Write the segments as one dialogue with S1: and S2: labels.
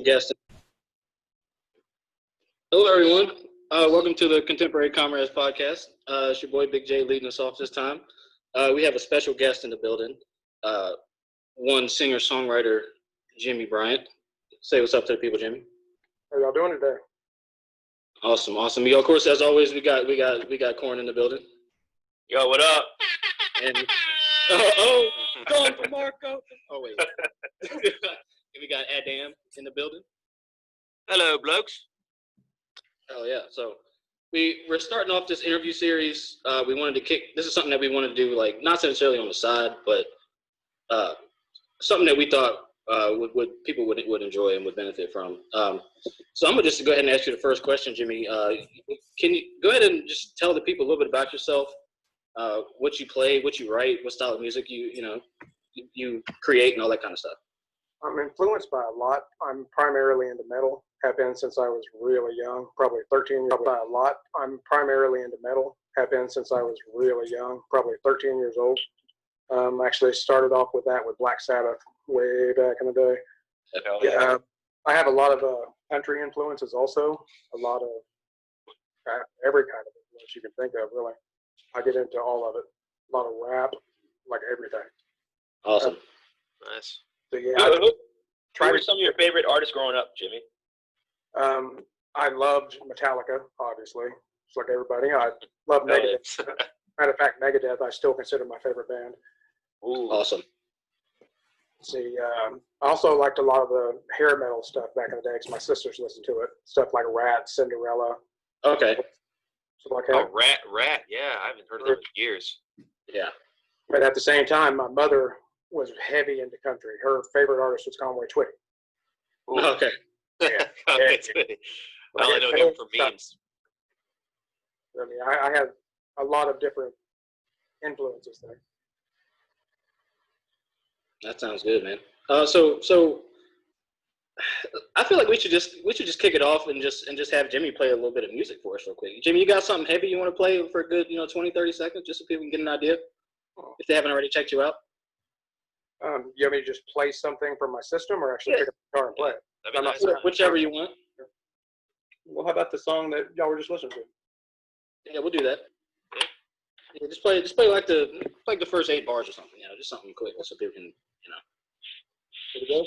S1: Guest. Hello, everyone. Welcome to the Contemporary Comrades podcast. It's your boy Big J leading us off this time. We have a special guest in the building. One singer-songwriter, Jimmie Bryant. Say what's up to the people, Jimmy.
S2: How y'all doing today?
S1: Awesome, awesome. Yo, of course, as always, we got Corn in the building.
S3: Yo, what up?
S1: And going for Marco. Oh wait. We got Adam in the building.
S3: Hello, blokes.
S1: Oh yeah. So we're starting off this interview series. We wanted to this is something that we wanted to do, like not necessarily on the side, but something that we thought people would enjoy and would benefit from. So I'm gonna just go ahead and ask you the first question, Jimmy. Can you go ahead and just tell the people a little bit about yourself, what you play, what you write, what style of music you create, and all that kind of stuff?
S2: I'm influenced by a lot. I'm primarily into metal. Have been since I was really young, probably 13 years old. By a lot. I'm primarily into metal. Have been since I was really young, probably 13 years old. Actually started off with that with Black Sabbath way back in the day. Yeah, I have a lot of country influences also. A lot of every kind of influence you can think of, really. I get into all of it. A lot of rap, like everything.
S1: Awesome.
S3: Nice.
S2: So yeah.
S3: Who were some of your favorite artists growing up, Jimmy?
S2: I loved Metallica, obviously, just like everybody. I love Megadeth. Matter of fact, Megadeth I still consider my favorite band.
S1: Ooh. Awesome.
S2: See, I also liked a lot of the hair metal stuff back in the day because my sisters listened to it. Stuff like Rat, Cinderella.
S1: Okay.
S2: Stuff like that.
S3: Oh, Rat. Yeah, I haven't heard of them in years.
S1: Yeah.
S2: But at the same time, my mother was heavy into country. Her favorite artist was Conway Twitty.
S1: Ooh. Okay.
S2: Yeah.
S3: I only know him from memes.
S2: I mean, I have a lot of different influences there.
S1: That sounds good, man. So I feel like we should just kick it off and just have Jimmy play a little bit of music for us real quick. Jimmy, you got something heavy you want to play for a good 20, 30 seconds, just so people can get an idea if they haven't already checked you out?
S2: You want me to just play something from my system or actually pick up the guitar and play it?
S3: That'd be nice.
S1: Whichever you want.
S2: Well, how about the song that y'all were just listening to?
S1: Yeah, we'll do that. Yeah, just play like the first 8 bars or something. Just something quick so people can Here we go.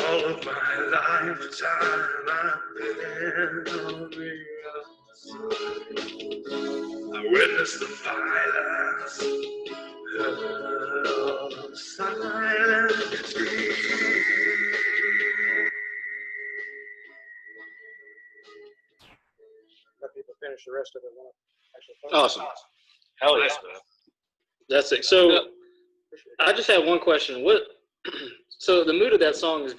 S4: All of my lifetime I've been on the other side. I witnessed the violence, heard all the silent screams.
S2: Let people finish the rest of it.
S1: Awesome.
S3: Hell yeah.
S1: That's it. So I just have one question. So the mood of that song is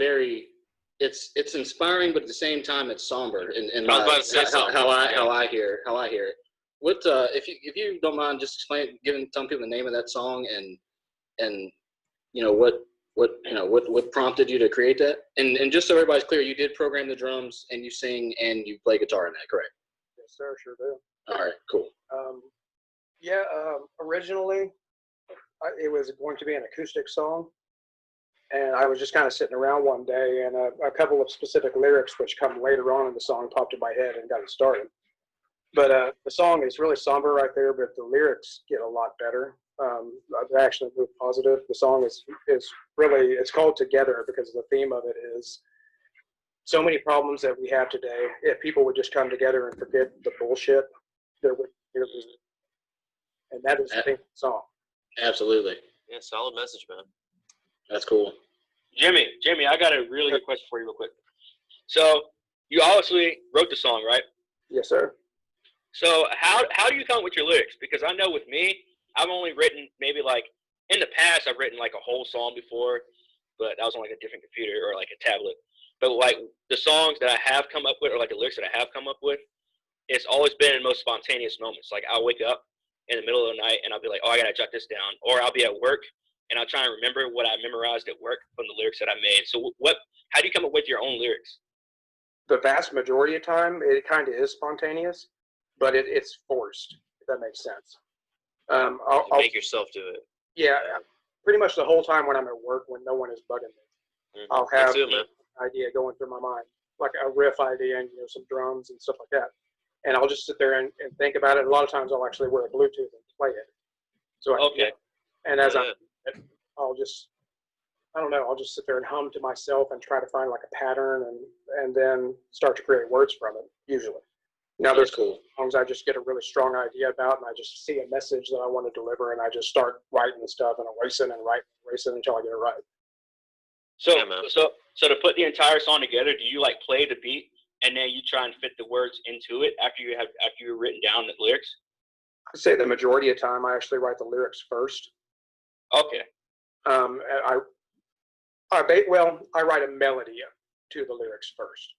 S1: it's inspiring, but at the same time it's somber. And
S3: I was about to say
S1: how I hear it. What if you don't mind just telling people the name of that song and what prompted you to create that? And just so everybody's clear, you did program the drums and you sing and you play guitar in that, correct?
S2: Yes, sir, sure do.
S1: All right, cool.
S2: Originally, it was going to be an acoustic song, and I was just kind of sitting around one day, and a couple of specific lyrics, which come later on in the song, popped in my head and got it started. But the song is really somber right there, but the lyrics get a lot better. They actually move positive. The song is really, it's called Together because the theme of it is so many problems that we have today. If people would just come together and forget the bullshit, there would be, and that is the theme of the song.
S1: Absolutely.
S3: Yeah, solid message, man.
S1: That's cool.
S5: Jimmy, I got a really good question for you real quick. So you obviously wrote the song, right?
S2: Yes, sir.
S5: So how do you come up with your lyrics? Because I know with me, I've only written maybe like in the past I've written like a whole song before, but that was on like a different computer or like a tablet. But like the songs that I have come up with or like the lyrics that I have come up with, it's always been in the most spontaneous moments. Like I'll wake up in the middle of the night and I'll be like, oh, I gotta jot this down, or I'll be at work and I'll try and remember what I memorized at work from the lyrics that I made. So how do you come up with your own lyrics?
S2: The vast majority of time, it kind of is spontaneous, but it's forced, if that makes sense.
S3: I'll make yourself do it.
S2: Yeah, pretty much the whole time when I'm at work, when no one is bugging me, I'll have an idea going through my mind, like a riff idea and some drums and stuff like that. And I'll just sit there and think about it. A lot of times I'll actually wear a Bluetooth and play it. So and as I'll just sit there and hum to myself and try to find like a pattern and then start to create words from it, usually. Now there's songs I just get a really strong idea about and I just see a message that I want to deliver and I just start writing stuff and erasing until I get it right.
S5: So to put the entire song together, do you like play the beat and then you try and fit the words into it after you've written down the lyrics?
S2: I'd say the majority of time I actually write the lyrics first.
S5: Okay.
S2: I write a melody to the lyrics first.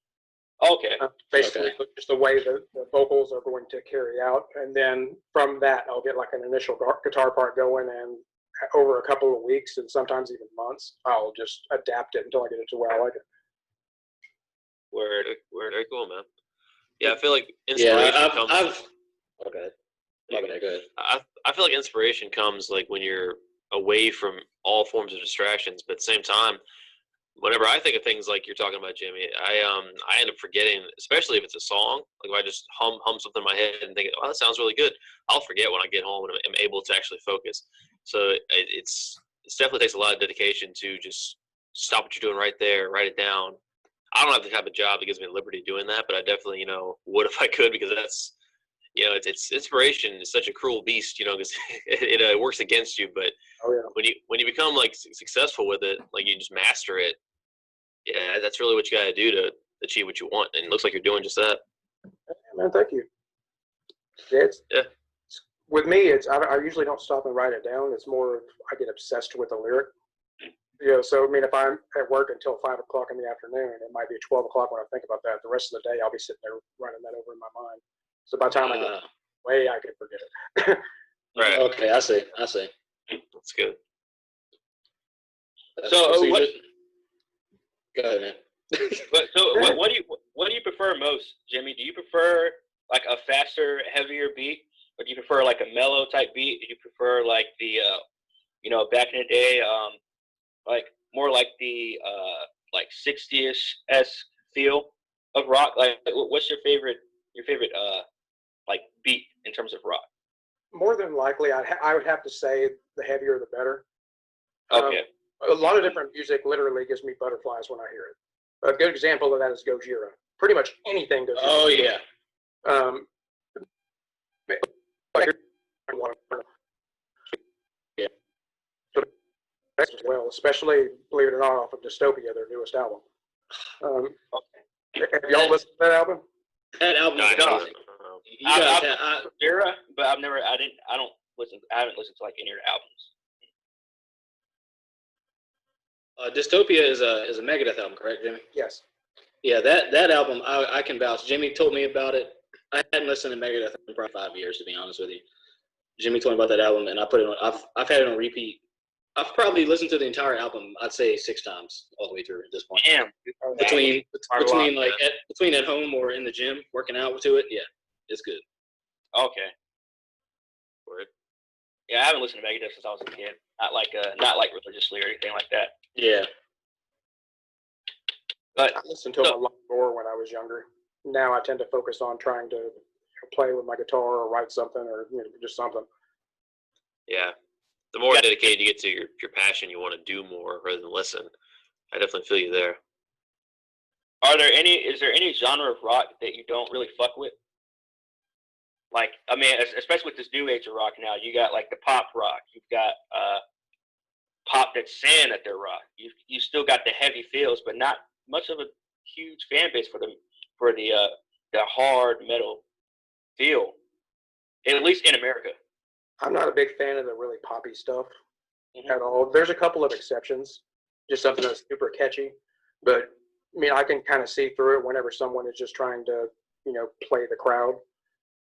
S5: Okay.
S2: Basically, just the way the vocals are going to carry out, and then from that, I'll get like an initial guitar part going, and over a couple of weeks and sometimes even months, I'll just adapt it until I get it to where I like it.
S3: Word, very cool, man. Yeah, I feel like inspiration comes.
S1: Okay. Go ahead.
S3: I feel like inspiration comes like when you're away from all forms of distractions, but at the same time, whenever I think of things like you're talking about, Jimmy, I end up forgetting, especially if it's a song. Like if I just hum something in my head and think, oh, that sounds really good, I'll forget when I get home and I'm able to actually focus. So it definitely takes a lot of dedication to just stop what you're doing right there, write it down. I don't have the type of job that gives me liberty doing that, but I definitely, would if I could, because that's, it's inspiration is such a cruel beast, because it works against you. But when you become like successful with it, like you just master it, yeah, that's really what you got to do to achieve what you want. And it looks like you're doing just that.
S2: Man, thank you. With me, I usually don't stop and write it down. It's more of I get obsessed with the lyric. So I mean, if I'm at work until 5 o'clock in the afternoon, it might be 12 o'clock when I think about that. The rest of the day, I'll be sitting there running that over in my mind. So by the time I get away, I can forget it.
S3: Right.
S1: Okay, I see.
S3: That's good.
S1: Go ahead, man.
S5: What do you prefer most, Jimmy? Do you prefer like a faster, heavier beat, or do you prefer like a mellow type beat? Do you prefer like the back in the day, like more like the like 60s-esque feel of rock? Like, what's your favorite like beat in terms of rock?
S2: More than likely, I would have to say the heavier the better.
S5: Okay.
S2: A lot of different music literally gives me butterflies when I hear it. A good example of that is Gojira. Pretty much anything Gojira.
S1: Oh yeah.
S2: As well, especially, believe it or not, off of Dystopia, their newest album. Have y'all listened to that album?
S1: That album is amazing.
S5: Gojira, but I don't haven't listened to like any of the albums.
S1: Dystopia is a Megadeth album, correct, Jimmy?
S2: Yes.
S1: Yeah, that album I can vouch. Jimmy told me about it. I hadn't listened to Megadeth in probably 5 years, to be honest with you. Jimmy told me about that album, and I put it on. I've had it on repeat. I've probably listened to the entire album, I'd say 6 times all the way through at this point.
S5: Damn.
S1: Between at home or in the gym working out to it, yeah, it's good.
S5: Okay.
S3: Word.
S5: Yeah, I haven't listened to Megadeth since I was a kid. Not like religiously or anything like that.
S1: Yeah.
S5: But
S2: I listened to them a lot more when I was younger. Now I tend to focus on trying to play with my guitar or write something or just something.
S3: Yeah. The more dedicated you get to your passion, you want to do more rather than listen. I definitely feel you there.
S5: Is there any genre of rock that you don't really fuck with? Like, I mean, especially with this new age of rock now, you got like the pop rock. You've got pop that's saying that they're rock. You still got the heavy feels, but not much of a huge fan base for the hard metal feel, at least in America.
S2: I'm not a big fan of the really poppy stuff at all. There's a couple of exceptions, just something that's super catchy. But I mean, I can kind of see through it whenever someone is just trying to, play the crowd.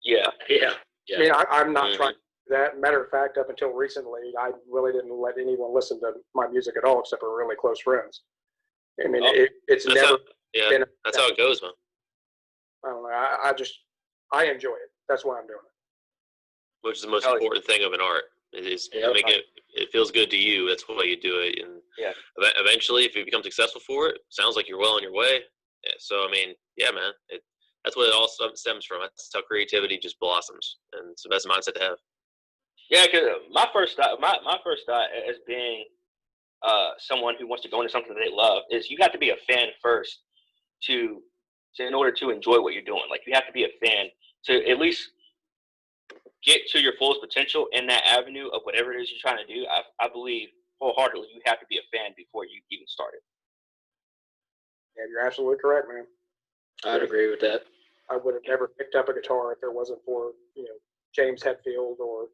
S5: Yeah.
S2: I mean, I'm not trying to do that. Matter of fact, up until recently, I really didn't let anyone listen to my music at all, except for really close friends. I mean, it's
S3: that's
S2: never
S3: been. That's how it goes, man.
S2: I don't know. I enjoy it. That's why I'm doing it.
S3: Which is the most important thing of an art. It feels good to you. That's why you do it. And eventually, if you become successful for it, sounds like you're well on your way. Yeah, so I mean, yeah, man, that's what it all stems from. That's how creativity just blossoms, and it's the best mindset to have.
S5: Yeah, because my first thought as being someone who wants to go into something that they love is you have to be a fan first in order to enjoy what you're doing. Like, you have to be a fan to at least get to your fullest potential in that avenue of whatever it is you're trying to do. I believe wholeheartedly you have to be a fan before you even start it.
S2: Yeah, you're absolutely correct, man.
S1: I'd agree with that.
S2: I would have never picked up a guitar if it wasn't for, James Hetfield or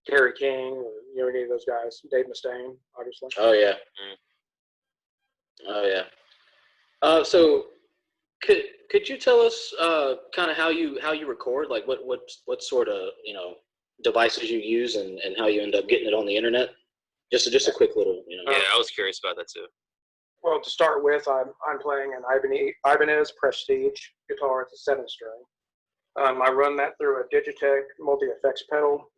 S2: Kerry King or, any of those guys. Dave Mustaine, obviously.
S1: Oh, yeah. Oh, yeah. So could you tell us kind of how you record? Like what sort of, devices you use and how you end up getting it on the internet? Just a quick little,
S3: Yeah, I was curious about that too.
S2: Well, to start with, I'm playing an Ibanez Prestige guitar. It's a 7-string. I run that through a Digitech multi-effects pedal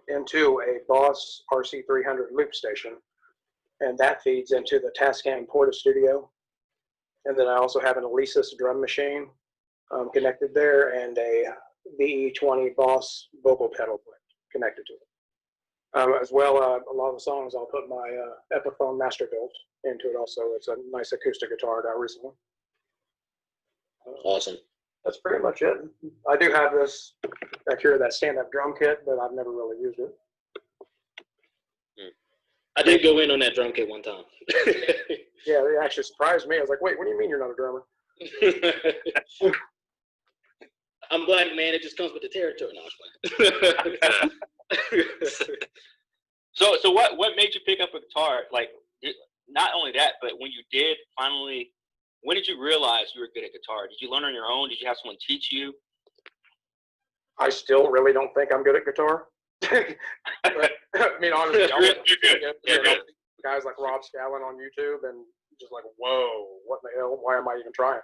S2: into a Boss RC300 loop station, and that feeds into the Tascam Porta Studio. And then I also have an Alesis drum machine connected there, and a VE20 Boss vocal pedal connected to it. As well, a lot of the songs I'll put my Epiphone Master Built into it also. It's a nice acoustic guitar I got recently.
S1: Awesome.
S2: That's pretty much it. I do have this back here, that stand-up drum kit, but I've never really used it.
S1: I did go in on that drum kit one time.
S2: Yeah, it actually surprised me. I was like, wait, what do you mean you're not a drummer?
S1: I'm black, man. It just comes with the territory. No, I'm playing.
S5: So what made you pick up a guitar? Like, not only that, but when you did finally, when did you realize you were good at guitar? Did you learn on your own? Did you have someone teach you?
S2: I still really don't think I'm good at guitar. But, I mean, honestly,
S3: You're good.
S2: Guys like Rob Scallon on YouTube, and just like, whoa, what the hell? Why am I even trying?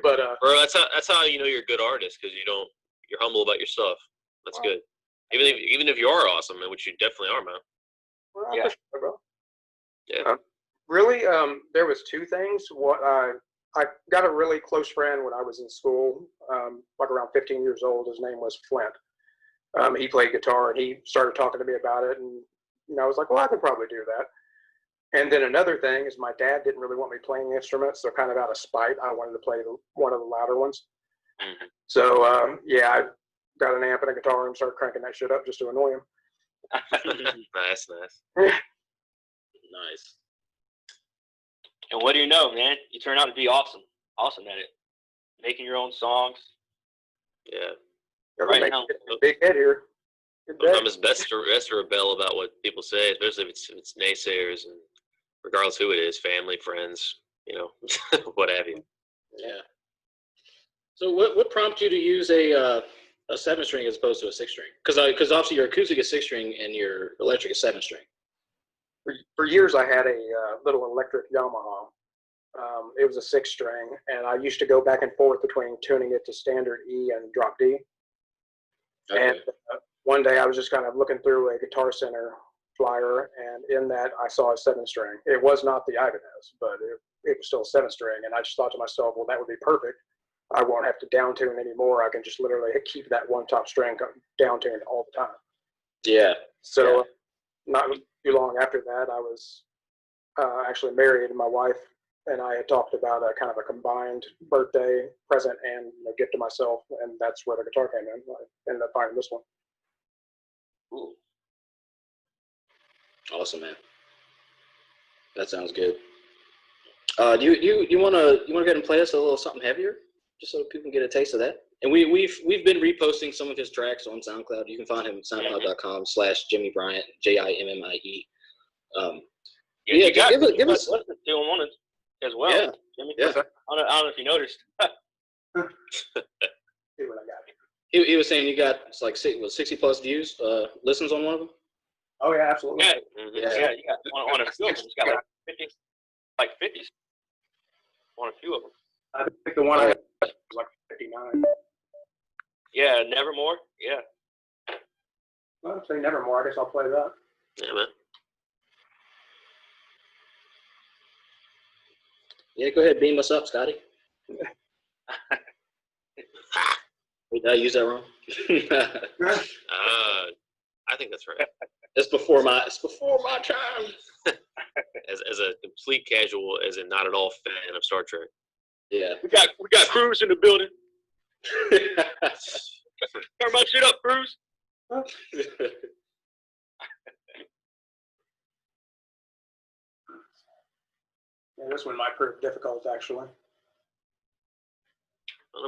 S2: But
S3: bro, that's how you know you're a good artist, because you're humble about your stuff. That's good. Even if you are awesome, which you definitely are, man.
S2: Well, I appreciate it, bro.
S3: Yeah.
S2: Really, there was 2 things. I got a really close friend when I was in school, like around 15 years old. His name was Flint. He played guitar, and he started talking to me about it, and I was like, well, I could probably do that. And then another thing is my dad didn't really want me playing instruments, so kind of out of spite, I wanted to play one of the louder ones.
S3: Mm-hmm.
S2: So, I got an amp and a guitar and started cranking that shit up just to annoy him.
S3: Nice.
S1: Nice.
S5: And what do you know, man? You turn out to be awesome at it. Making your own songs.
S3: Yeah.
S5: Right now.
S2: Big head here.
S3: Sometimes it's best to rebel about what people say, especially if it's naysayers, and regardless who it is, family, friends, what have you.
S1: Yeah. So what prompted you to use a 7-string as opposed to a 6-string? Because obviously your acoustic is 6-string and your electric is 7-string.
S2: For years, I had a little electric Yamaha. It was a 6-string, and I used to go back and forth between tuning it to standard E and drop D.
S1: Okay.
S2: And one day I was just kind of looking through a Guitar Center flyer, and in that I saw a 7-string. It was not the Ibanez, but it was still a 7-string, and I just thought to myself, well, that would be perfect. I won't have to down tune anymore. I can just literally keep that one top string down tuned all the time.
S1: Yeah.
S2: So not too long after that, I was actually married, and my wife and I had talked about a kind of a combined birthday present and gift to myself, and that's where the guitar came in. I ended up finding this one.
S1: Ooh. Awesome, man. That sounds good. Do you want to go ahead and play us a little something heavier, just so people can get a taste of that? And we've been reposting some of his tracks on SoundCloud. You can find him at soundcloud.com/Jimmie Bryant, Jimmie.
S5: You got
S1: give us
S5: listen to him on it as well.
S1: Yeah.
S5: Jimmy.
S1: Yeah.
S5: I don't know if you noticed.
S2: See what I got.
S1: He was saying you got 60 plus views, listens on one of them.
S2: Oh yeah, absolutely.
S5: Yeah,
S1: Yeah.
S5: you got on a few of them. It's got like 50s on a few of them.
S2: I think the one I had was like 59.
S5: Yeah, Nevermore. Yeah.
S2: Well, say Nevermore. I guess I'll play that.
S3: Yeah, man.
S1: Yeah, go ahead, beam us up, Scotty. Did I use that wrong?
S3: I think that's right.
S1: It's before my time.
S3: As a complete casual, as in not at all fan of Star Trek.
S1: Yeah.
S5: We got Cruz in the building. Turn my shit up, Cruz.
S2: Yeah, this one might prove difficult, actually.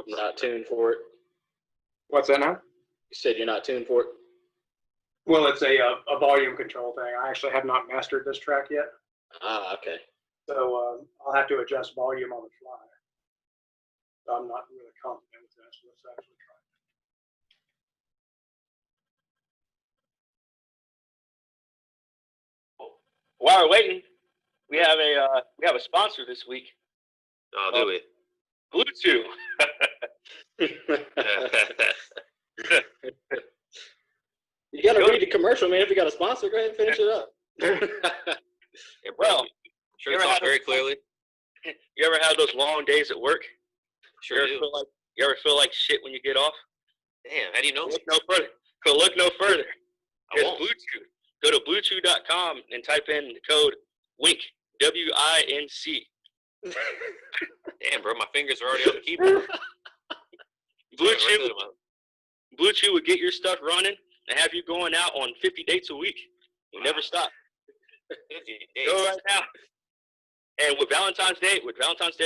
S1: Not tuned for it.
S2: What's that now?
S1: You said you're not tuned for it?
S2: Well, it's a volume control thing. I actually have not mastered this track yet,
S1: Ah, okay.
S2: so I'll have to adjust volume on the fly. I'm not really confident with that, so let's actually try.
S5: While we're waiting, we have a sponsor this week.
S3: Oh, do we?
S5: Bluetooth.
S1: You got to read the commercial, man. If you got a sponsor, go ahead and finish it up.
S3: Yeah,
S5: Well,
S3: sure,
S5: you ever
S3: talk
S5: had
S3: very
S5: those-
S3: clearly.
S5: You ever have those long days at work?
S3: Sure do.
S5: You ever feel like shit when you get off?
S3: Damn, how do you know?
S5: Look no further. Look no further.
S3: I
S5: It's
S3: won't.
S5: Bluetooth. Go to bluetooth.com and type in the code WINC, WINC.
S3: Damn, bro, my fingers are already on the keyboard.
S5: Bluetooth would get your stuff running and have you going out on 50 dates a week. You never stop. Go right now. And with Valentine's Day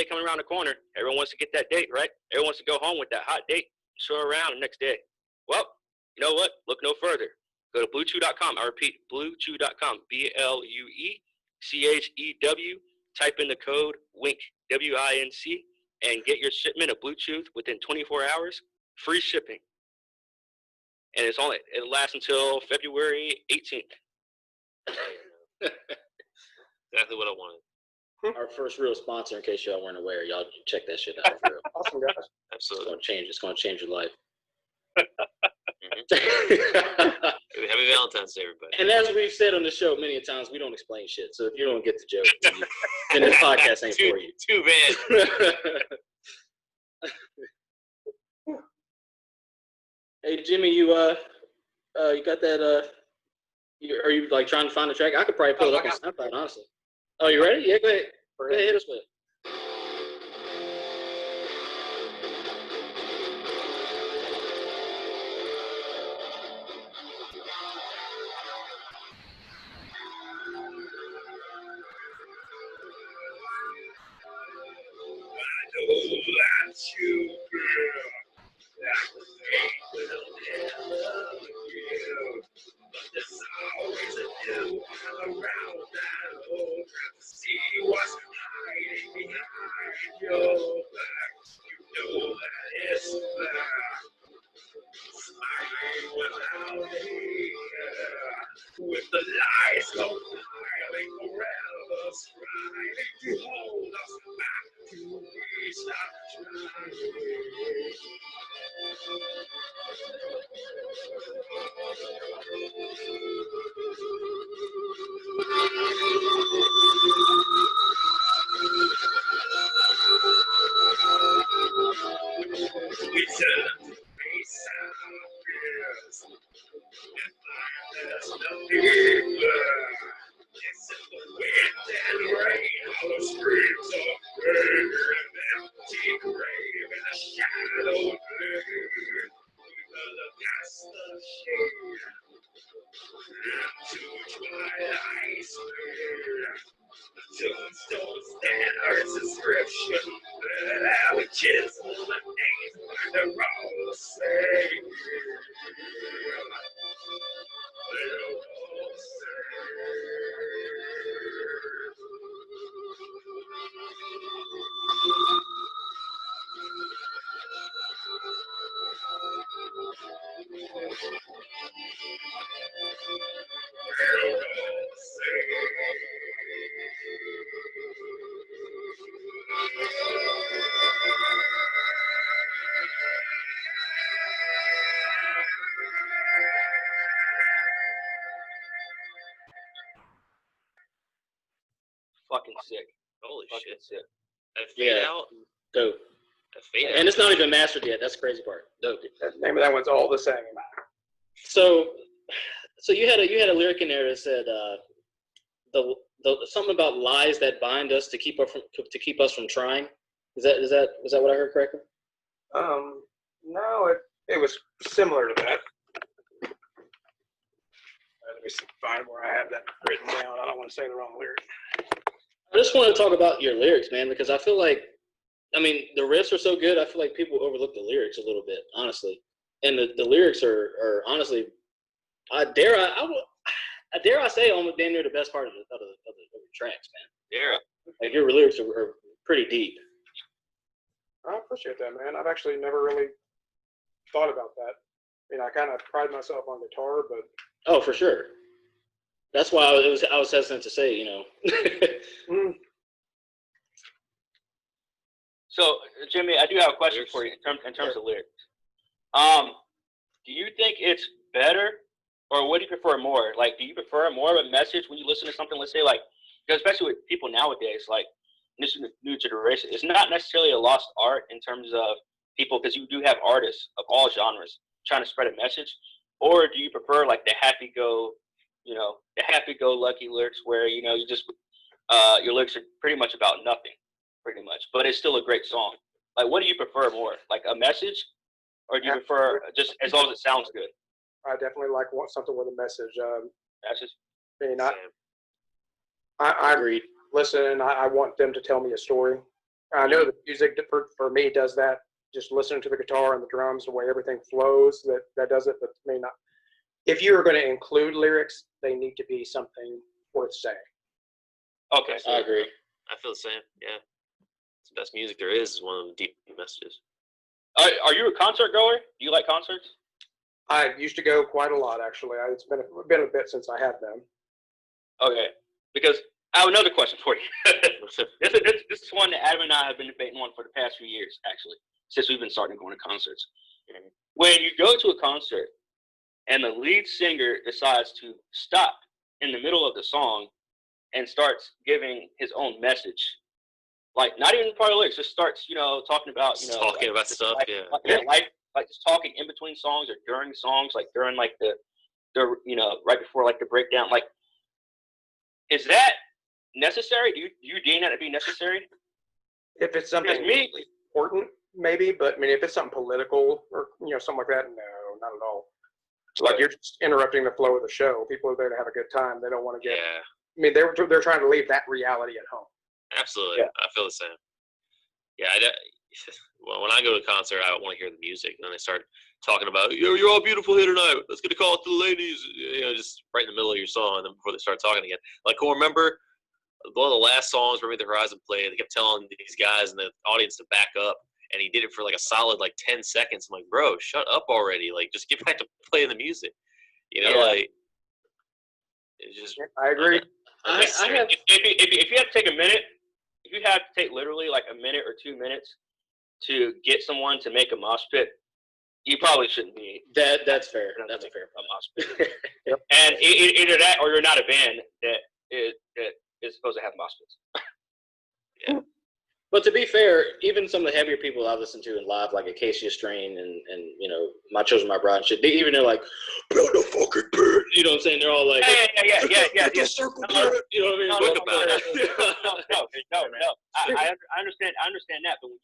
S5: coming around the corner, everyone wants to get that date, right? Everyone wants to go home with that hot date, show her around the next day. Well, you know what? Look no further. Go to bluetooth.com. I repeat, bluetooth.com. BLUECHEW. Type in the code WINC, WINC, and get your shipment of Bluetooth within 24 hours. Free shipping. And it lasts until February 18th.
S3: Exactly what I wanted.
S1: Our first real sponsor, in case y'all weren't aware. Y'all check that shit out for real.
S2: Awesome, guys.
S1: It's
S3: Absolutely.
S1: gonna change. It's gonna change your life.
S3: Happy Valentine's Day, everybody.
S1: And as we've said on the show many times, we don't explain shit. So if you don't get the joke, then this podcast ain't for you.
S3: Too bad.
S1: Hey Jimmy, you got that? Are you like trying to find the track? I could probably pull it up on SoundCloud, honestly. Oh, you ready? Yeah, go ahead. Go ahead, hit us with it.
S4: That's you, girl. That will never love you. Smiling without fear, with the lies compiling forever, striving to hold us back to we stop we turn to face our fears and find there's nothing there. Except the wind and rain, all the screams of pain, an empty grave in a shadowed lane. We will cast the shade into twilight's fade. The tombstones stand earth's inscription, but our chisel and names by the road say.
S5: Fucking sick.
S3: Holy
S5: Fucking
S3: shit.
S5: sick.
S3: That fade
S1: Yeah.
S3: out.
S1: Dope.
S3: That fade out.
S1: And it's not even mastered yet. That's the crazy part. Dope.
S2: The name of that one's All the Same.
S1: So you had a lyric in there that said the something about lies that bind us to keep us from trying. Was that what I heard correctly?
S2: No, it was similar to that. Let me find where I have that written down. I don't want to say the wrong lyric.
S1: I just want to talk about your lyrics, man, because I feel like, I mean, the riffs are so good. I feel like people overlook the lyrics a little bit, honestly. And the lyrics are honestly, I dare I say, almost damn near the best part of the tracks, man.
S3: Yeah.
S1: Like your lyrics are pretty deep.
S2: I appreciate that, man. I've actually never really thought about that. I mean, I kind of pride myself on guitar, but
S1: Oh, for sure. That's why I was hesitant to say, you know.
S5: So, Jimmy, I do have a question for you in terms of lyrics. Do you think it's better, or what do you prefer more? Like, do you prefer more of a message when you listen to something, let's say, like, because especially with people nowadays, like, this new generation, it's not necessarily a lost art in terms of people, because you do have artists of all genres trying to spread a message, or do you prefer, like, the happy-go-lucky lyrics where, you know, you just, your lyrics are pretty much about nothing, pretty much, but it's still a great song. Like, what do you prefer more, like a message, or do you prefer just as long as it sounds good?
S2: I definitely want something with a message.
S5: That's just,
S2: I mean,
S3: Same.
S2: I
S1: Agreed.
S2: listen, I want them to tell me a story. I know the music for me does that. Just listening to the guitar and the drums, the way everything flows, that does it. But may not. If you are going to include lyrics, they need to be something worth saying.
S5: okay.
S1: I agree.
S3: I feel the same. Yeah. It's the best music there is one of the deep messages.
S5: Are you a concert goer? Do you like concerts?
S2: I used to go quite a lot, actually. It's been a bit since I have them.
S5: Okay, because I have another question for you. This is one that Adam and I have been debating on for the past few years, actually, since we've been starting going to concerts. When you go to a concert and the lead singer decides to stop in the middle of the song and starts giving his own message, like not even part of the lyrics, just starts, you know, talking about, you know,
S3: Talking
S5: like,
S3: about stuff,
S5: life, like just talking in between songs or during songs, like during like the you know, right before like the breakdown, like, is that necessary? Do you deem that to be necessary?
S2: If it's something important, maybe, but I mean, if it's something political or something like that, no, not at all. Like you're just interrupting the flow of the show. People are there to have a good time. They don't want to get.
S3: Yeah.
S2: I mean, they're trying to leave that reality at home.
S3: Absolutely.
S2: Yeah.
S3: I feel the same. Yeah. Well, when I go to a concert, I want to hear the music. And then they start talking about, you're all beautiful here tonight. Let's get a call to the ladies. Just right in the middle of your song. And then before they start talking again. Like, remember one of the last songs where Meet the Horizon played, they kept telling these guys in the audience to back up. and he did it for like a solid like 10 seconds. I'm like, bro, shut up already. Like, just get back to playing the music. You know, like it's just.
S2: I agree.
S1: I have
S5: If you have to take a minute, if you have to take literally like a minute or 2 minutes to get someone to make a mosh pit, you probably shouldn't be.
S1: that's fair. That's a fair
S5: a mosh pit. And either that or you're not a band that is supposed to have mosh pits.
S3: Yeah.
S1: But to be fair, even some of the heavier people I listen to in live, like Acacia Strain and you know, My Chosen My Bride and shit, they like, build a fucking pit. You know what I'm saying? They're all like,
S5: Yeah.
S1: Circle pit. You know what I mean?
S5: No,
S3: Talk about it.
S5: No. I understand that, but when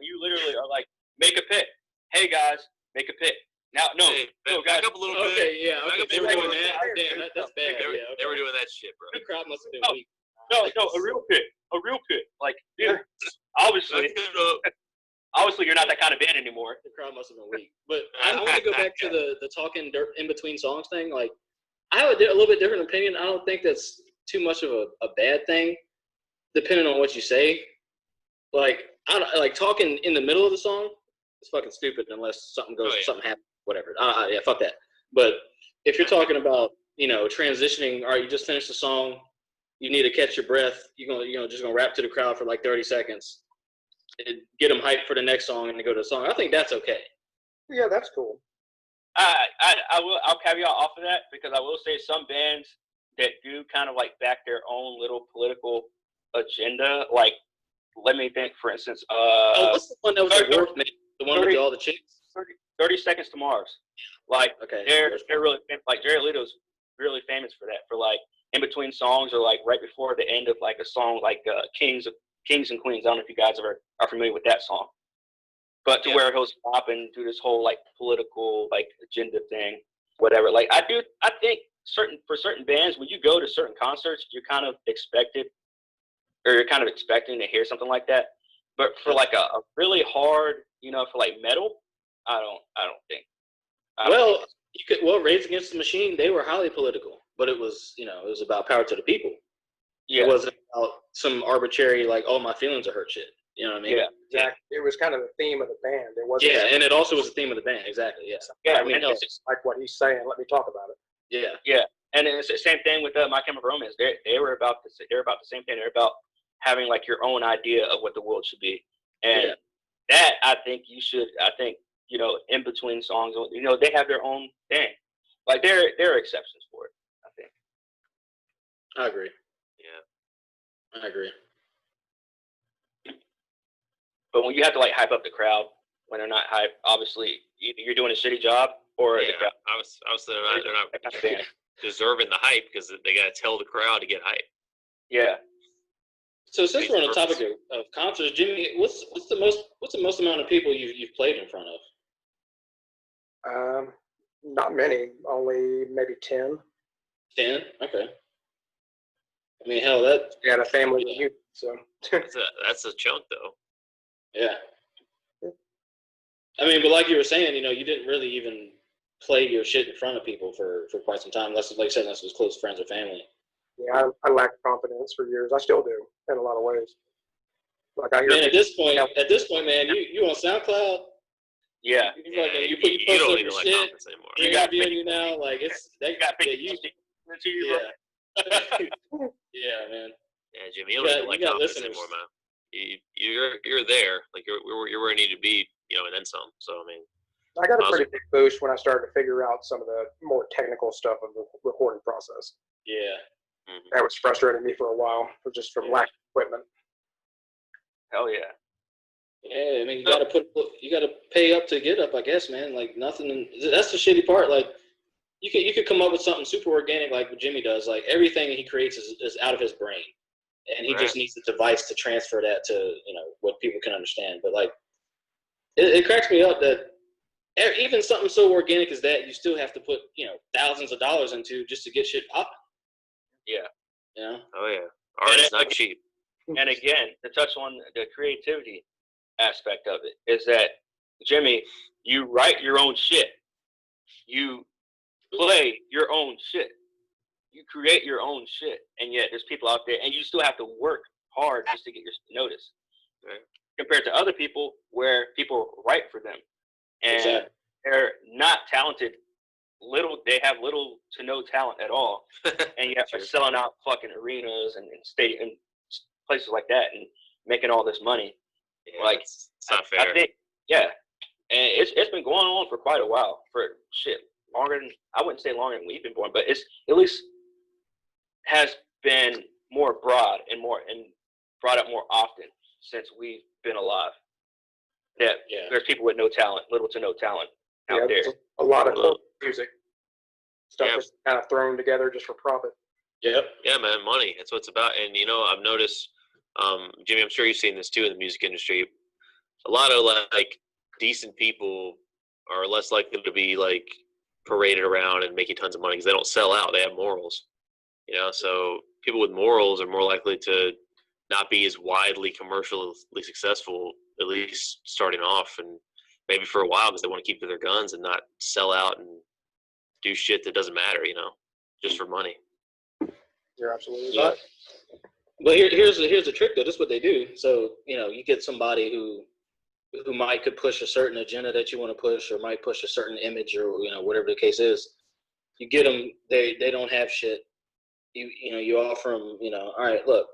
S5: you literally are like, make a pit. Hey guys, make a pit. Now,
S3: Hey,
S5: no,
S3: back
S5: guys.
S3: up a little bit.
S1: Okay, yeah,
S3: Back
S1: okay.
S3: up
S1: They
S3: a
S1: were
S3: little
S1: doing
S3: bit.
S1: that. Damn, that's bad.
S3: They were doing that shit, bro.
S1: The crowd must have been
S5: No.
S1: weak.
S5: No, a real pit. Like, dude, obviously you're not that kind of band anymore.
S1: The crowd must have been weak. But I want to go back to the talking dirt in between songs thing. Like, I have a little bit different opinion. I don't think that's too much of a bad thing, depending on what you say. Like, I don't, like talking in the middle of the song is fucking stupid unless something something happens, whatever. Yeah, fuck that. But if you're talking about, you know, transitioning, all right, you just finished the song, you need to catch your breath, just gonna rap to the crowd for like 30 seconds, and get them hyped for the next song and then go to the song. I think that's okay.
S2: Yeah, that's cool.
S5: I'll caveat off of that because I will say some bands that do kind of like back their own little political agenda. Like, let me think, for instance.
S1: What's the one that was the Worth, the one with all the chicks?
S5: 30 Seconds to Mars. Like,
S1: Okay.
S5: they're really like Jared Leto's really famous for that. For like in between songs or like right before the end of like a song like Kings and Queens. I don't know if you guys are familiar with that song. But to where he'll stop and do this whole like political like agenda thing, whatever. Like I think for certain bands, when you go to certain concerts, you're kind of expecting to hear something like that. But for like a really hard, you know, for like metal, I don't think.
S1: Rage Against the Machine, they were highly political, but it was about power to the people.
S5: Yeah.
S1: It wasn't about some arbitrary like, oh, my feelings are hurt shit. You know what I mean?
S5: Yeah.
S2: Exactly. It was kind of the theme of the band. It wasn't.
S1: Yeah, and it also was the theme of the band. Exactly. Yeah.
S5: Yeah.
S1: I mean,
S2: it's just like what he's saying. Let me talk about it.
S1: Yeah.
S5: Yeah. And it's the same thing with My Chemical Romance. They were about the same thing. They're about having like your own idea of what the world should be, and that I think you know, in between songs, you know, they have their own thing. Like there are exceptions for it, I think.
S1: I agree.
S3: Yeah.
S1: I agree.
S5: But when you have to like hype up the crowd when they're not hyped, obviously either you're doing a shitty job or the crowd.
S3: I was they're not deserving the hype because they got to tell the crowd to get hype.
S5: Yeah.
S1: So since we're on the topic of concerts, Jimmy, what's the most amount of people you've played in front of?
S2: Not many. Only maybe 10.
S1: 10? Okay. I mean, hell, that
S2: We had a family reunion, so.
S3: That's a chunk though.
S1: Yeah. I mean, but like you were saying, you know, you didn't really even play your shit in front of people for quite some time, unless, like you said, unless it was close friends or family.
S2: Yeah, I lacked confidence for years. I still do in a lot of ways. Like I hear.
S1: Man, at this point, man, you on SoundCloud?
S5: Yeah.
S1: You
S3: You
S1: post
S3: don't
S1: up
S3: need
S1: your
S3: to like
S1: shit.
S3: confidence anymore.
S1: You got you now, like it's they
S5: You got
S1: you. Yeah, man.
S3: Yeah, Jimmy, you don't need to like
S1: got
S3: confidence
S1: listeners.
S3: anymore, man. You're there, like you're where you need to be, you know, and then some. So I mean,
S2: I got a pretty big boost when I started to figure out some of the more technical stuff of the recording process.
S1: Yeah.
S2: That was frustrating me for a while, just from lack of equipment.
S5: Hell yeah.
S1: Yeah, I mean, you gotta pay up to get up, I guess, man. Like nothing. That's the shitty part. Like you could come up with something super organic, like what Jimmy does. Like everything he creates is out of his brain, and he just needs a device to transfer that to, you know, what people can understand. But like, it cracks me up that even something so organic as that, you still have to put, you know, thousands of dollars into just to get shit popping.
S5: Yeah.
S1: You know?
S3: oh yeah, art is not cheap.
S5: And again, to touch on the creativity aspect of it, is that, Jimmy, you write your own shit. You play your own shit. You create your own shit. And yet there's people out there, and you still have to work hard just to get your notice.
S3: Right.
S5: compared to other people where people write for them, and
S1: Exactly.
S5: they're not talented. They have little to no talent at all, and yet they're selling out fucking arenas and places like that and making all this money.
S3: Yeah,
S5: Like,
S3: it's not fair.
S5: I think, yeah, and it's been going on for quite a while. For shit, longer than I wouldn't say longer than we've been born, but it's at least has been more broad and brought up more often since we've been alive. That there's people with no talent, little to no talent out there.
S2: there's a lot of music stuff that's kind of thrown together just for profit.
S1: Yep.
S3: Yeah, man, money. That's what it's about. And, I've noticed, Jimmy, I'm sure you've seen this too in the music industry. A lot of, like, decent people are less likely to be, like, paraded around and making tons of money because they don't sell out. They have morals. So people with morals are more likely to not be as widely commercially successful, at least starting off, and maybe for a while because they want to keep to their guns and not sell out and do shit that doesn't matter, just for money.
S2: You're absolutely
S1: Yeah.
S2: right.
S1: But here's the trick though. This is what they do. So you get somebody who could push a certain agenda that you want to push, or might push a certain image, or whatever the case is. You get them. They don't have shit. You offer them. All right, look,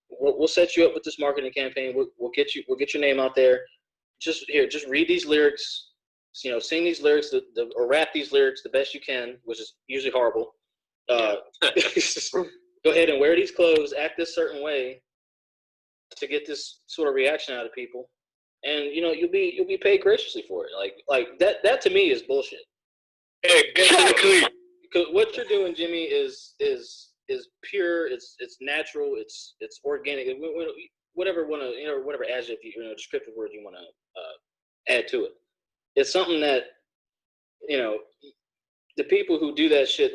S1: we'll set you up with this marketing campaign. We'll get your name out there. Just read these lyrics. Sing these lyrics, or rap these lyrics the best you can, which is usually horrible. Go ahead and wear these clothes, act this certain way to get this sort of reaction out of people, and you'll be paid graciously for it. Like that to me is bullshit.
S5: Exactly.
S1: Because what you're doing, Jimmy, is pure. It's natural. It's organic. Whatever whatever adjective descriptive word you want to add to it. It's something that the people who do that shit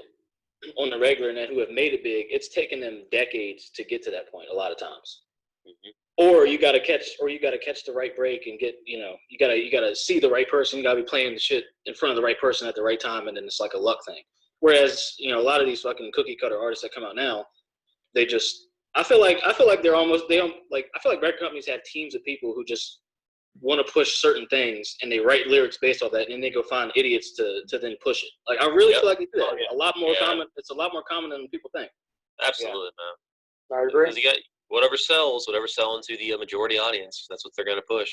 S1: on the regular and who have made it big, it's taken them decades to get to that point a lot of times.
S3: Mm-hmm.
S1: Or you gotta catch the right break and get you gotta see the right person. You gotta be playing the shit in front of the right person at the right time, and then it's like a luck thing. Whereas a lot of these fucking cookie cutter artists that come out now, they just I feel like they're almost I feel like record companies have teams of people who just want to push certain things, and they write lyrics based off that, and then they go find idiots to then push it. Like I really feel like they do that. A lot more common. It's a lot more common than people think.
S3: Absolutely, man.
S2: I agree.
S3: Because you got whatever sells to the majority audience. That's what they're going to push.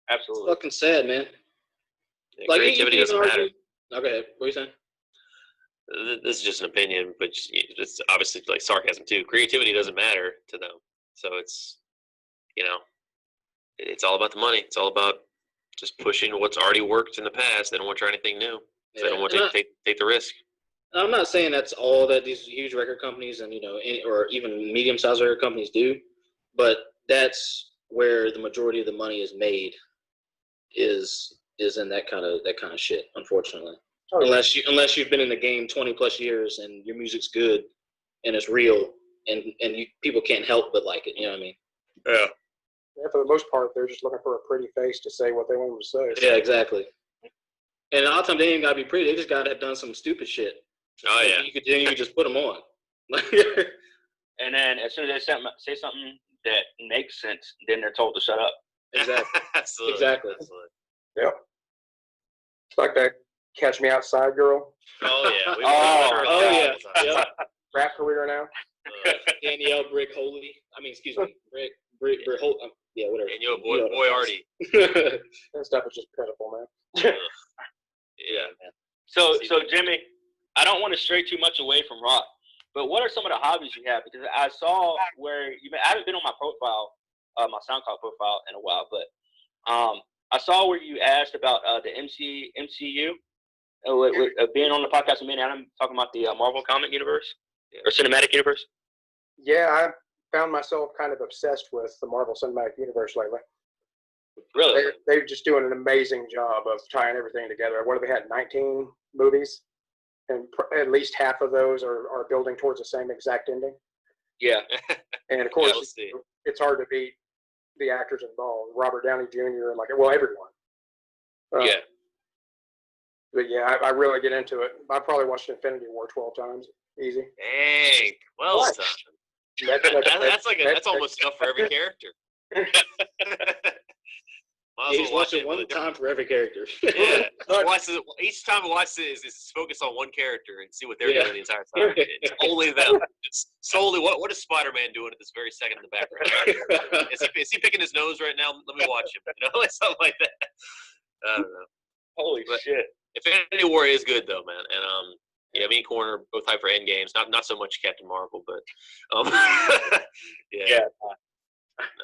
S5: Absolutely.
S1: It's fucking sad, man.
S3: Yeah,
S1: Like
S3: creativity
S1: you
S3: doesn't matter.
S1: Okay, what are you saying?
S3: This is just an opinion, but it's obviously like sarcasm too. Creativity doesn't matter to them, so it's it's all about the money. It's all about just pushing what's already worked in the past. They don't want to try anything new. So they don't want to take the risk.
S1: I'm not saying that's all that these huge record companies and or even medium-sized record companies do, but that's where the majority of the money is made. Is in that kind of shit, unfortunately.
S2: Oh,
S1: unless you've been in the game 20 plus years and your music's good and it's real and people can't help but like it. You know what I mean?
S3: Yeah.
S2: Yeah, for the most part, they're just looking for a pretty face to say what they want them to say.
S1: Yeah, exactly. And a lot of times they ain't gotta be pretty. They just gotta have done some stupid shit.
S3: Oh yeah.
S1: You could just put them on.
S5: And then as soon as they say something that makes sense, then they're told to shut up.
S1: Exactly.
S3: Absolutely.
S1: Exactly.
S3: Absolutely.
S2: Yep. It's like that Catch Me Outside girl.
S3: Oh yeah.
S1: Yeah. Yep.
S2: Rap career now.
S1: Danielle Brick Holy. Excuse me. Brick Holy. Yeah, whatever.
S3: And boy Artie.
S2: That stuff is just pitiful, man.
S3: Yeah.
S5: So Jimmy, I don't want to stray too much away from rock, but what are some of the hobbies you have? Because I saw where I haven't been on my profile, my SoundCloud profile in a while, but I saw where you asked about the MCU, being on the podcast with me and Adam talking about the Marvel comic universe or cinematic universe.
S2: Yeah, I found myself kind of obsessed with the Marvel Cinematic Universe lately.
S5: Really?
S2: They're just doing an amazing job of tying everything together. What have they had, 19 movies? And at least half of those are building towards the same exact ending.
S5: Yeah.
S2: And of course,
S3: Yeah,
S2: it's hard to beat the actors involved, Robert Downey Jr. and everyone.
S5: Yeah.
S2: But yeah, I really get into it. I probably watched Infinity War 12 times. Easy.
S3: Dang. Well done.
S2: That's
S3: That's almost enough for every character. Might as
S1: He's
S3: well watch
S1: watching
S3: it
S1: one
S3: with a
S1: time for every character.
S3: Yeah, each time I watch it is focus on one character and see what they're doing the entire time. It's only them. It's solely what is Spider-Man doing at this very second in the background? Is he picking his nose right now? Let me watch him. Like something like that. I don't know.
S5: Holy shit!
S3: Infinity War is good though, man, and yeah, me and Corner are both hyped for Endgames. Not so much Captain Marvel, but yeah.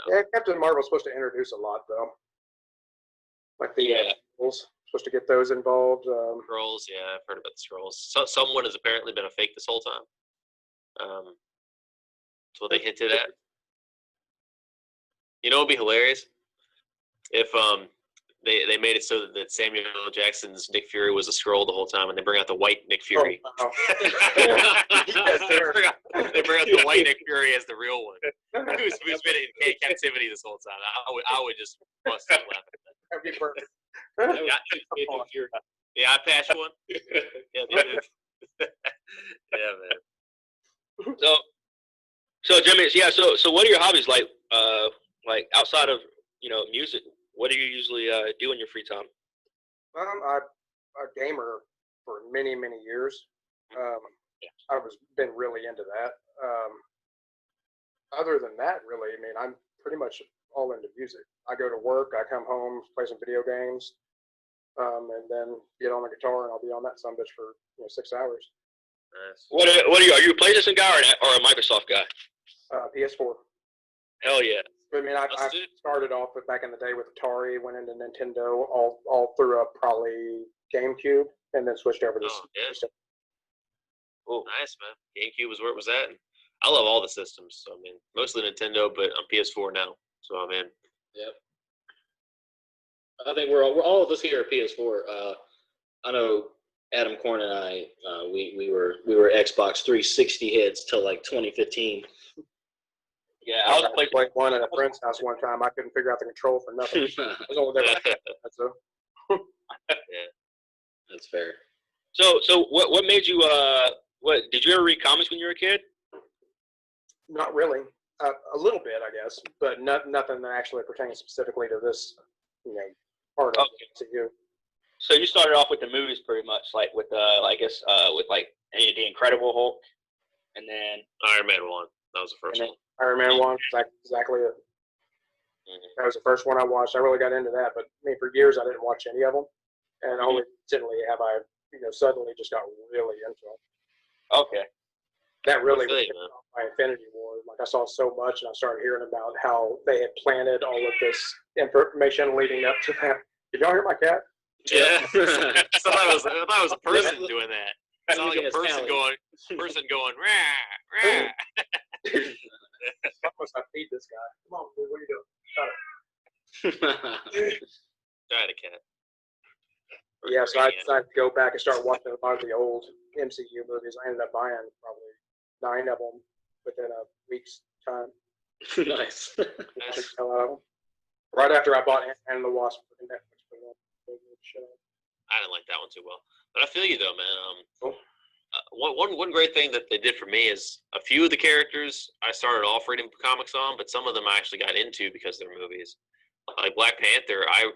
S2: Yeah, Captain Marvel's supposed to introduce a lot though. Like the Skrulls, supposed to get those involved.
S3: Skrulls, yeah, I've heard about the Skrulls. Someone has apparently been a fake this whole time. That's what they hinted at. You know, it'd be hilarious if they made it so that Samuel L. Jackson's Nick Fury was a Skrull the whole time, and they bring out the white Nick Fury.
S2: Oh, wow.
S3: They bring out the white Nick Fury as the real one, who's been in captivity this whole time. I would just bust out laughing.
S2: That'd be perfect.
S3: The eye patch one. Yeah, man.
S5: So Jimmy, yeah. So what are your hobbies like? Like outside of music, what do you usually do in your free time?
S2: I'm a gamer for many years. I was been really into that. Other than that, really, I mean, I'm pretty much all into music. I go to work, I come home, play some video games, and then get on the guitar, and I'll be on that sumbitch for 6 hours.
S3: Nice.
S5: What are you? Are you a PlayStation guy or a Microsoft guy?
S2: PS4.
S5: Hell yeah.
S2: I mean, I started off back in the day with Atari, went into Nintendo, all through up probably GameCube, and then switched over to.
S3: Oh, nice, man. GameCube was where it was at. And I love all the systems. So I mean, mostly Nintendo, but I'm PS4 now, so I'm in.
S1: Yep. I think we're all of us here are PS4. I know Adam Korn and I, we were Xbox 360 heads till like 2015.
S5: Yeah, I was
S2: playing one at a friend's house one time. I couldn't figure out the control for nothing. I was over there. So.
S3: Yeah,
S1: that's fair.
S5: So what made you what did you ever read comics when you were a kid?
S2: Not really. A little bit, I guess, but nothing that actually pertains specifically to this, part of you.
S5: So you started off with the movies pretty much, like with I guess with like the Incredible Hulk, and then
S3: Iron Man 1. That was the first one.
S2: Iron Man 1, exactly it.
S3: Mm-hmm.
S2: That was the first one I watched. I really got into that, but I mean, for years I didn't watch any of them, and only recently have I, suddenly just got really into them.
S5: Okay.
S2: That really was my Infinity War. Like I saw so much, and I started hearing about how they had planted all of this information leading up to that. Did y'all hear my cat?
S3: Yeah. I thought it was a person doing that. It's not like a person going rah rah.
S2: How must I feed this guy? Come on, what are you doing?
S3: Try the cat.
S2: Yeah, so I decided to go back and start watching a lot of the old MCU movies. I ended up buying probably 9 of them within a week's time.
S1: Nice.
S2: Right after I bought Ant-Man and the Wasp for Netflix.
S3: I didn't like that one too well, but I feel you though, man. One great thing that they did for me is a few of the characters I started off reading comics on, but some of them I actually got into because of their movies. Like Black Panther, I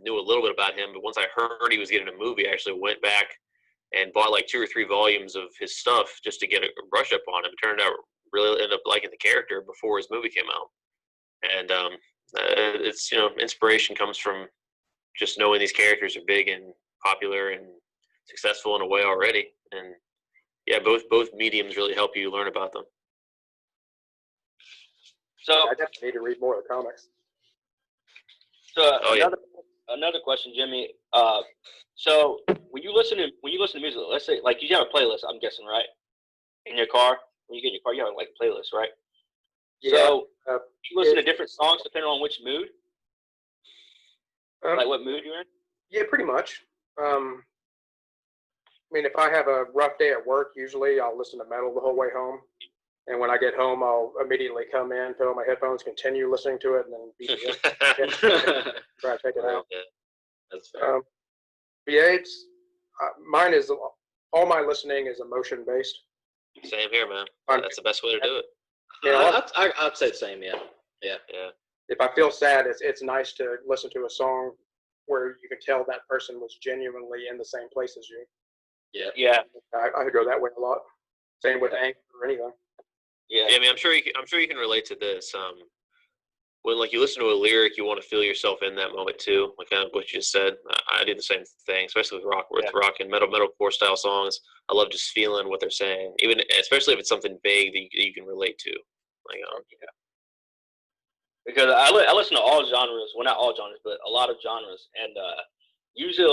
S3: knew a little bit about him, but once I heard he was getting a movie, I actually went back and bought like 2 or 3 volumes of his stuff just to get a brush up on him. It turned out really ended up liking the character before his movie came out, and it's inspiration comes from just knowing these characters are big and popular and successful in a way already, and yeah, both mediums really help you learn about them.
S5: So
S2: I definitely need to read more of the comics.
S5: So another question, Jimmy. So when you listen to music, let's say like you have a playlist, I'm guessing, right? In your car, when you get in your car, you have like a playlist, right?
S2: Yeah.
S5: So you listen to different songs depending on which mood. Like what mood you're in?
S2: Yeah, pretty much. I mean, if I have a rough day at work, usually I'll listen to metal the whole way home. And when I get home, I'll immediately come in, put on my headphones, continue listening to it, and then try to take it out.
S3: Yeah, that's fair.
S2: But yeah, mine is all my listening is emotion based.
S3: Same here, man. That's the best way to do it.
S2: Yeah,
S1: I'd say the same. Yeah.
S2: if I feel sad, it's nice to listen to a song where you can tell that person was genuinely in the same place as you.
S5: Yeah.
S2: I go that way a lot. Same with anger or anything.
S3: Yeah, I mean, I'm sure you can relate to this. When like you listen to a lyric, you want to feel yourself in that moment too. Like kind of what you just said. I do the same thing, especially with rock and metalcore style songs. I love just feeling what they're saying, even especially if it's something vague that you can relate to. Like,
S5: Because I listen to all genres. Well, not all genres, but a lot of genres. And usually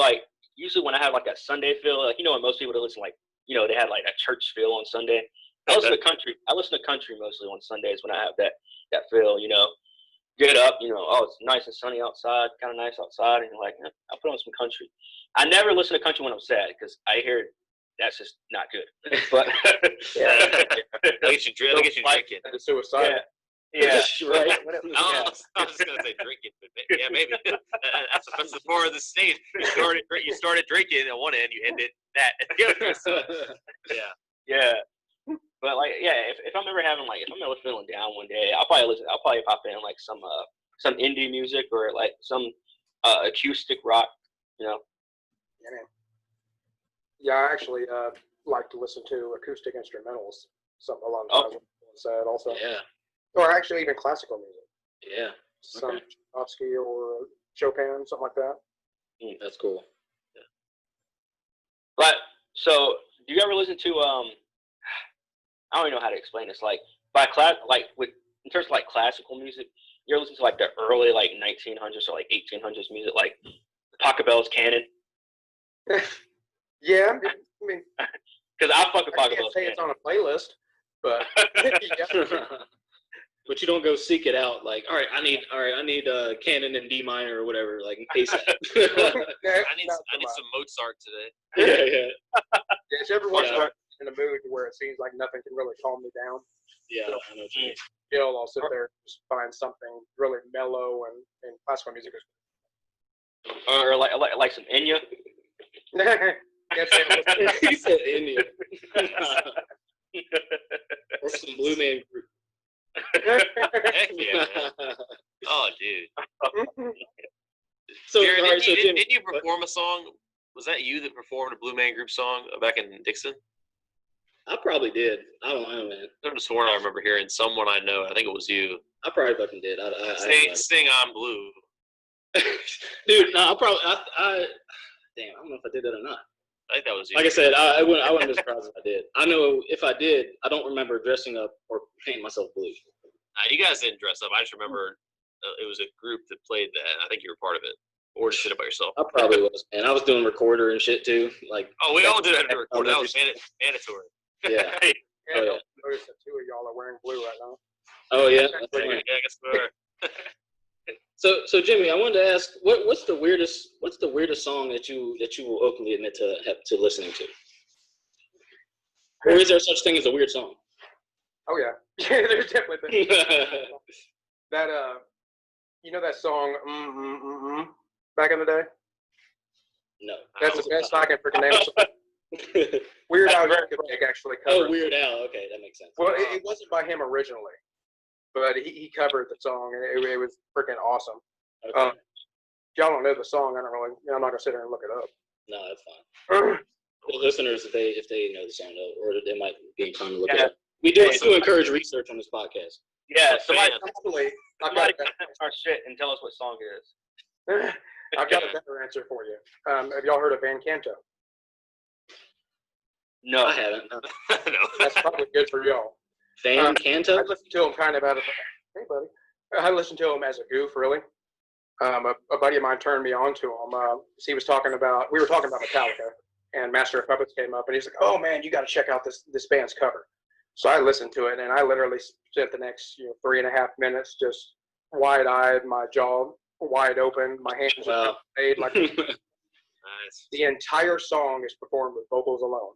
S5: when I have like a Sunday feel, like when most people listen, like they had like a church feel on Sunday. I listen to country. I listen to country mostly on Sundays when I have that feel. Get up. Oh, it's nice and sunny outside. Kind of nice outside, and you're like, I'll put on some country. I never listen to country when I'm sad because I hear that's just not good. But
S3: I get you drinking.
S2: The suicide.
S5: Yeah, right.
S3: I was just gonna say drinking, but yeah, maybe that's the part of the stage. You started drinking at one end, you ended that at the other. So,
S5: yeah. But like, if I'm ever feeling down one day, I'll probably pop in like some indie music or like some acoustic rock.
S2: Yeah, man. Yeah, I actually like to listen to acoustic instrumentals. A lot of times sad also.
S1: Yeah.
S2: Or actually even classical music.
S1: Yeah.
S2: Some Tchaikovsky or Chopin, something like that.
S1: That's cool.
S5: Yeah. But so, do you ever listen to I don't even know how to explain this. Like in terms of like classical music, you ever listen to like the early like 1900s or like 1800s music, like Pachelbel's Canon?
S2: Yeah, I mean,
S5: because I fuck with
S2: I can't
S5: Pachelbel's
S2: say
S5: Canon.
S2: it's on a playlist, but yeah.
S1: But you don't go seek it out. Like, all right, I need Canon in D minor or whatever. Like, ASAP.
S3: I need some Mozart today.
S1: Yeah.
S2: It's every once in a while in a mood where it seems like nothing can really calm me down.
S1: Yeah, I know what you mean.
S2: Still, I'll sit there and just find something really mellow and classical music is.
S5: Or like some Enya.
S1: He said India. Or some Blue Man Group.
S3: Heck yeah, man. Oh, dude.
S1: So,
S3: Jared,
S1: all right,
S3: didn't you perform a song? Was that you that performed a Blue Man Group song back in Dixon?
S1: I probably did. I don't know, man.
S3: I could have sworn I remember hearing someone I know. I think it was you.
S1: I probably fucking did.
S3: Sing on Blue.
S1: Dude, no, damn, I don't know if I did that or not.
S3: I think that was you.
S1: Like I said, I wouldn't be surprised if I did. I know if I did, I don't remember dressing up or painting myself blue.
S3: You guys didn't dress up. I just remember it was a group that played that. I think you were part of it. Or just did it by yourself.
S1: I probably was, man. I was doing recorder and shit too. Like,
S3: we all did have to record. That was mandatory.
S1: Yeah.
S2: I noticed that two of y'all are wearing blue right now.
S1: Oh yeah.
S3: Yeah, I guess we were.
S1: So Jimmy, I wanted to ask, what's the weirdest song that you will openly admit to listening to? Or is there such thing as a weird song?
S2: Oh yeah, there's definitely that. That song back in the day.
S1: No,
S2: that's the best I can freaking name it. Weird Al Yankovic actually covered.
S1: Oh, Weird Al. Okay, that makes sense.
S2: Well, it wasn't by him originally, but he covered the song, and it was freaking awesome.
S1: Okay.
S2: If y'all don't know the song, I'm not gonna sit there and look it up.
S1: No, that's fine. The listeners, if they know the song, or they might be inclined to look it up. We do encourage research on this podcast.
S5: Yeah,
S2: Somebody
S5: our shit and tell us what song it is.
S2: I've got a better answer for you. Have y'all heard of Van Canto?
S5: No,
S1: I haven't. No.
S2: That's probably good for y'all.
S1: Van Canto?
S2: I listened to him kind of hey buddy. I listened to him as a goof, really. A buddy of mine turned me on to him. We were talking about Metallica, and Master of Puppets came up, and he's like, "Oh man, you got to check out this band's cover." So I listened to it, and I literally spent the next 3.5 minutes just wide-eyed, my jaw wide open, my hands made like.
S3: Nice.
S2: The entire song is performed with vocals alone,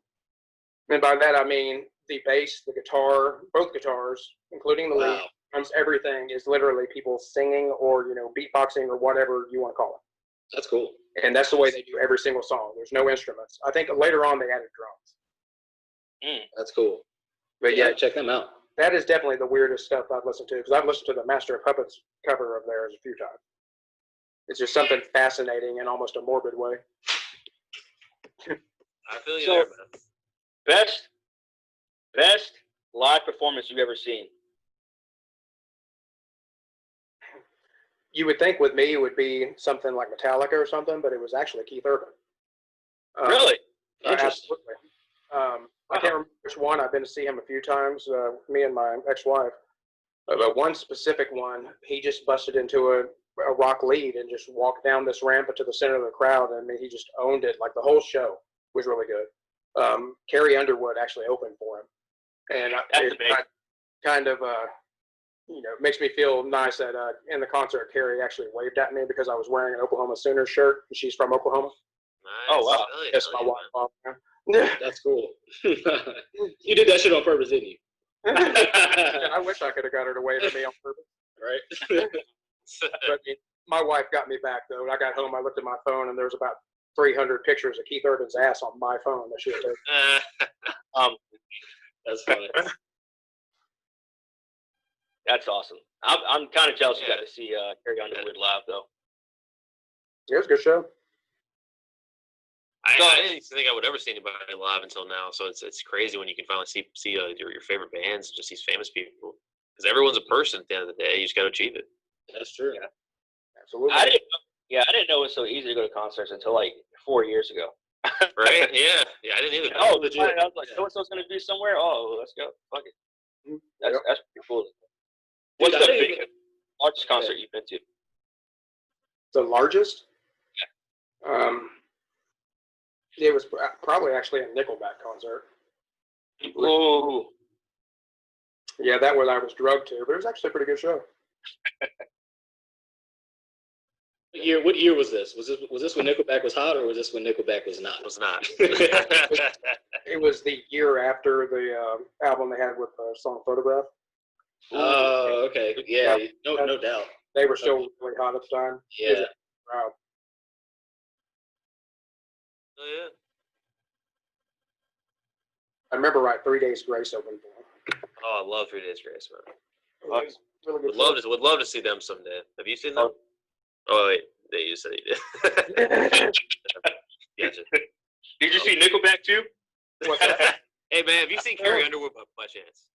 S2: and by that I mean the bass, the guitar, both guitars, including the lead, drums, everything is literally people singing or beatboxing or whatever you want to call it.
S1: That's cool.
S2: And that's the way they do every single song. There's no instruments. I think later on they added drums.
S1: That's cool.
S2: But yeah,
S1: check them out.
S2: That is definitely the weirdest stuff I've listened to, because I've listened to the Master of Puppets cover of theirs a few times. It's just something fascinating in almost a morbid way.
S3: I feel you
S5: So-
S3: there, man.
S5: Best live performance you've ever seen.
S2: You would think with me it would be something like Metallica or something, but it was actually Keith Urban.
S5: Really?
S1: Interesting.
S2: Absolutely. I can't remember which one. I've been to see him a few times, me and my ex-wife. But one specific one, he just busted into a rock lead and just walked down this ramp into the center of the crowd, and he just owned it. Like, the whole show was really good. Carrie Underwood actually opened for him. And
S5: That's
S2: it
S5: amazing.
S2: kind of, makes me feel nice that in the concert, Carrie actually waved at me because I was wearing an Oklahoma Sooners shirt, and she's from Oklahoma.
S3: Nice.
S5: Oh, wow.
S3: Hell yeah,
S2: Yes,
S3: hell
S2: my
S3: yeah,
S2: wife.
S3: man.
S1: That's cool. You did that shit on purpose, didn't you?
S2: I wish I could have got her to wave at me on purpose.
S1: Right?
S2: But my wife got me back, though. When I got home, I looked at my phone, and there was about 300 pictures of Keith Urban's ass on my phone that she had taken.
S1: That's funny.
S5: That's awesome. I'm kind of jealous you got to see Carrie Underwood live, though.
S2: It was a good show.
S3: I didn't think I would ever see anybody live until now, so it's crazy when you can finally see your favorite bands, just these famous people. Because everyone's a person at the end of the day. You just got to achieve it.
S1: That's true.
S5: Yeah.
S2: Absolutely.
S5: I didn't know it was so easy to go to concerts until like 4 years ago.
S3: Right? Yeah. Yeah, I didn't either.
S5: Oh,
S1: legit.
S5: I was like, so and so's gonna be somewhere. Oh, let's go. Fuck it. That's pretty cool. What's
S1: Dude,
S5: the
S1: I didn't
S5: biggest, largest concert you've been to?
S2: The largest? It was probably actually a Nickelback concert.
S5: Ooh.
S2: Yeah, that one I was drugged to, but it was actually a pretty good show.
S1: What year was this? Was this when Nickelback was hot, or was this when Nickelback was not?
S3: It was not.
S2: It was the year after the album they had with the song Photograph.
S1: Oh, okay. Yeah, no doubt.
S2: They were still really hot at the time.
S1: Yeah.
S2: Wow.
S3: Oh, yeah.
S2: I remember 3 Days Grace opened for them.
S3: Oh, I love 3 Days Grace, man.
S2: It was really good.
S3: Would love to see them someday. Have you seen them? Oh wait, you said you did. Gotcha.
S5: Did you see Nickelback too?
S2: What's that?
S3: Hey man, have you seen Carrie Underwood by chance?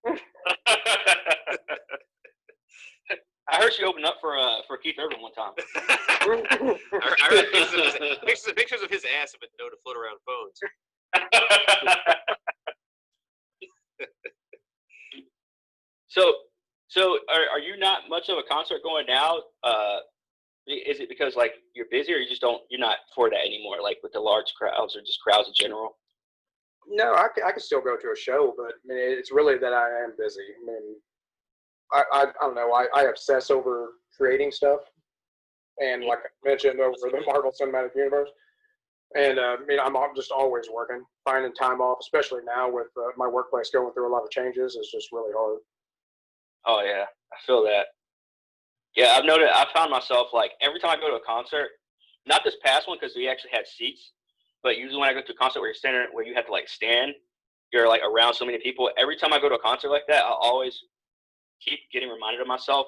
S5: I heard she opened up for Keith Urban one time.
S3: I heard pictures of his ass have been known to float around phones.
S5: So are you not much of a concert going now? Is it because like you're busy, or you're not for that anymore? Like with the large crowds, or just crowds in general?
S2: No, I can still go to a show, but I mean, it's really that I am busy. I mean, I don't know. I obsess over creating stuff, and like I mentioned, over the Marvel Cinematic Universe. And I mean, I'm just always working, finding time off, especially now with my workplace going through a lot of changes. It's just really hard.
S5: Oh yeah, I feel that. Yeah, I've noticed. I found myself like every time I go to a concert, not this past one because we actually had seats, but usually when I go to a concert where you're standing, where you have to like stand, you're like around so many people. Every time I go to a concert like that, I always keep getting reminded of myself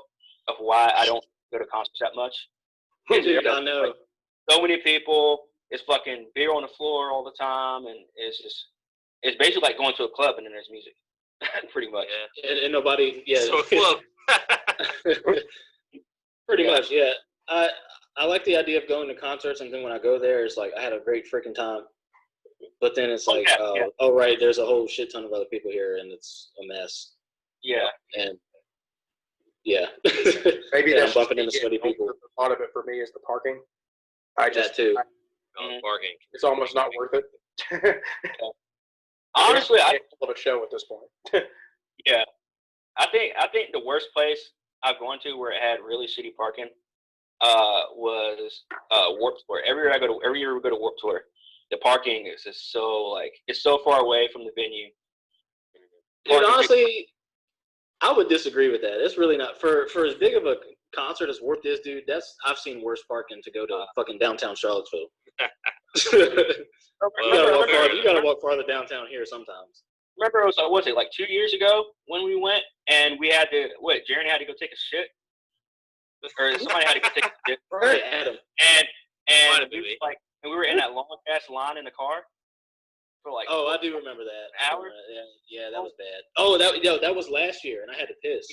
S5: of why I don't go to concerts that much.
S1: Dude, I know.
S5: Like, so many people. It's fucking beer on the floor all the time, and it's basically like going to a club and then there's music, pretty much.
S1: Yeah. And nobody, yeah.
S3: So club.
S1: Pretty much, yeah. I like the idea of going to concerts, and then when I go there, it's like I had a great freaking time. But then it's like, oh right, there's a whole shit ton of other people here, and it's a mess.
S5: Yeah.
S1: And yeah,
S2: Maybe
S1: yeah,
S2: that's
S1: I'm bumping into sweaty people.
S2: A lot of it for me is the parking. I just
S1: That too.
S3: Parking.
S2: it's almost not worth it.
S5: Honestly, I
S2: love a show at this point.
S5: yeah, I think the worst place I've gone to where it had really shitty parking was Warped Tour. Every year we go to Warped Tour, the parking is just so like it's so far away from the venue.
S1: Dude, honestly, I would disagree with that. It's really not for as big of a concert as Warped is, dude. I've seen worse parking to go to fucking downtown Charlottesville. You gotta walk farther downtown here sometimes.
S5: remember it was what was it like 2 years ago when we went and we had to Jaron had to go take a shit or somebody had to go take a shit.
S1: Right, Adam.
S5: And we were in that long ass line in the car for like.
S1: Oh, I do remember that.
S5: Hours?
S1: Yeah, that was bad. Oh, that was last year, and I had to piss.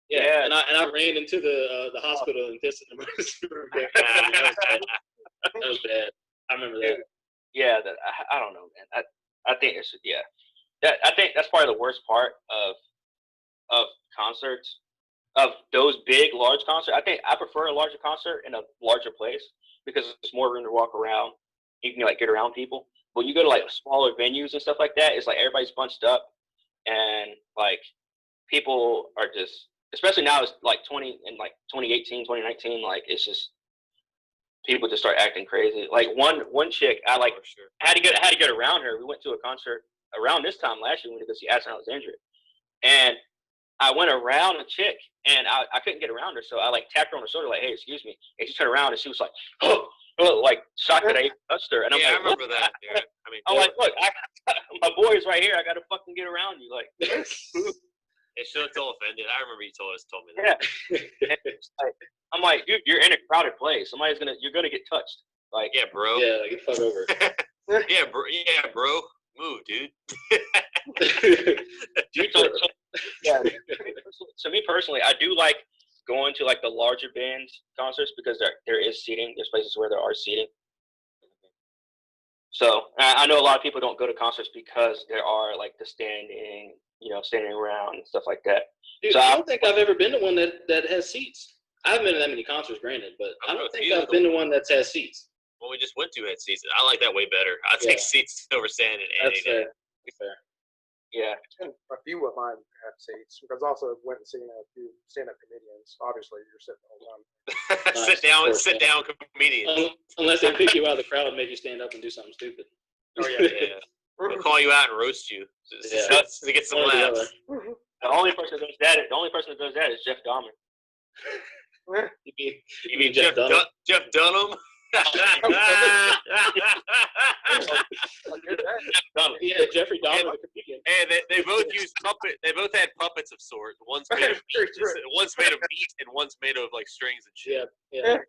S5: Yeah.
S1: And I ran into the hospital and pissed in the emergency room. That was bad. I remember that.
S5: Yeah, I don't know, man. I think it's I think that's probably the worst part of concerts, of those big large concerts. I think I prefer a larger concert in a larger place because there's more room to walk around. You can like get around people. When you go to like smaller venues and stuff like that, it's like everybody's bunched up and like people are just, especially now it's like 2018, 2019, like it's just people just start acting crazy. Like one chick, I had to get around her. We went to a concert around this time last year. We went to go see Astronaut was injured, and I went around a chick, and I couldn't get around her, so I like tapped her on the shoulder, like, "Hey, excuse me." And she turned around, and she was like, "Oh," like shocked that I touched her. And I'm
S3: I
S5: like,
S3: remember that. Yeah. I mean,
S5: I'm like, look, my boy is right here. I got to fucking get around you, like.
S3: They should have told offended. I remember you told me that.
S5: Yeah. I'm like, dude, you're in a crowded place. You're gonna get touched. Like,
S3: yeah, bro.
S1: Yeah, get fucked over.
S3: Yeah, bro. Move, dude.
S5: So me personally, I do like going to like the larger bands concerts because there is seating. There's places where there are seating. So I know a lot of people don't go to concerts because there are like the standing around and stuff like that.
S1: Dude,
S5: so
S1: I don't think I've ever been to one that has seats. I haven't been to that many concerts, granted, but I don't think I've been to one that has seats.
S3: When we just went to had seats. I like that way better. I take seats over standing any day.
S1: That's fair.
S5: Yeah.
S2: A few of mine have seats because I also went and seen a few stand-up comedians. Obviously, you're sitting the whole time.
S3: Sit down, comedians.
S1: Unless they pick you out of the crowd and make you stand up and do something stupid.
S3: Oh yeah. They'll call you out and roast you to get some laughs.
S5: The only person that does that is Jeff Dahmer.
S3: You mean Jeff Dunham? Jeff Dunham?
S1: Yeah, Jeffrey Dahmer, the comedian.
S3: And they both used puppet. They both had puppets of sorts. One's made of meat, one's made of meat, and one's made of like strings and shit.
S1: Yeah.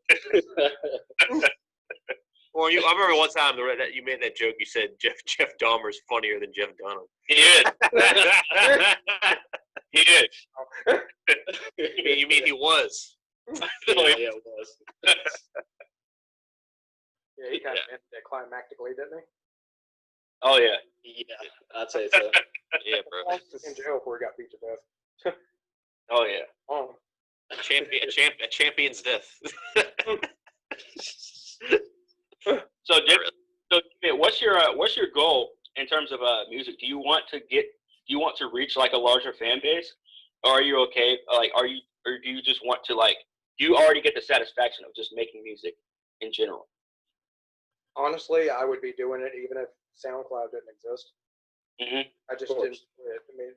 S3: Or I remember one time that you made that joke. You said Jeff Dahmer's funnier than Jeff Dunham.
S5: He is. He is.
S3: You mean he was?
S1: Yeah, it was.
S2: Yeah, he kind of ended it climactically, didn't he?
S5: Oh yeah.
S1: Yeah, I'd say so.
S3: Yeah, bro.
S2: In jail before he got beat to death.
S5: Oh yeah.
S2: Oh.
S3: A champion's death.
S5: So what's your goal in terms of music? Do you want to reach like a larger fan base, or are you okay? Like, or do you just want to like? Do you already get the satisfaction of just making music in general?
S2: Honestly, I would be doing it even if SoundCloud didn't exist.
S5: Mm-hmm.
S2: I just didn't. I mean,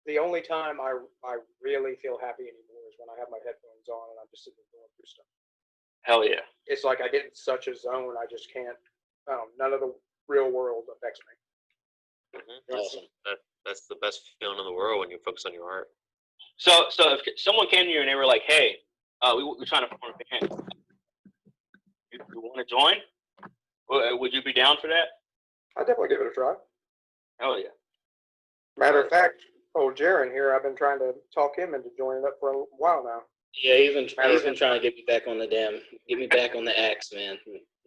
S2: the only time I really feel happy anymore is when I have my headphones on and I'm just sitting there going through stuff.
S5: Hell yeah.
S2: It's like I get in such a zone. I just can't. None of the real world affects me.
S3: Mm-hmm. Awesome. That's the best feeling in the world when you focus on your art.
S5: So if someone came to you and they were like, "Hey, we're trying to form a band. You want to join? Would you be down for that?"
S2: I'd definitely give it a try.
S5: Hell yeah.
S2: Matter of fact, old Jaron here, I've been trying to talk him into joining up for a while now.
S1: Yeah, he's been trying to get me back on get me back on the axe, man.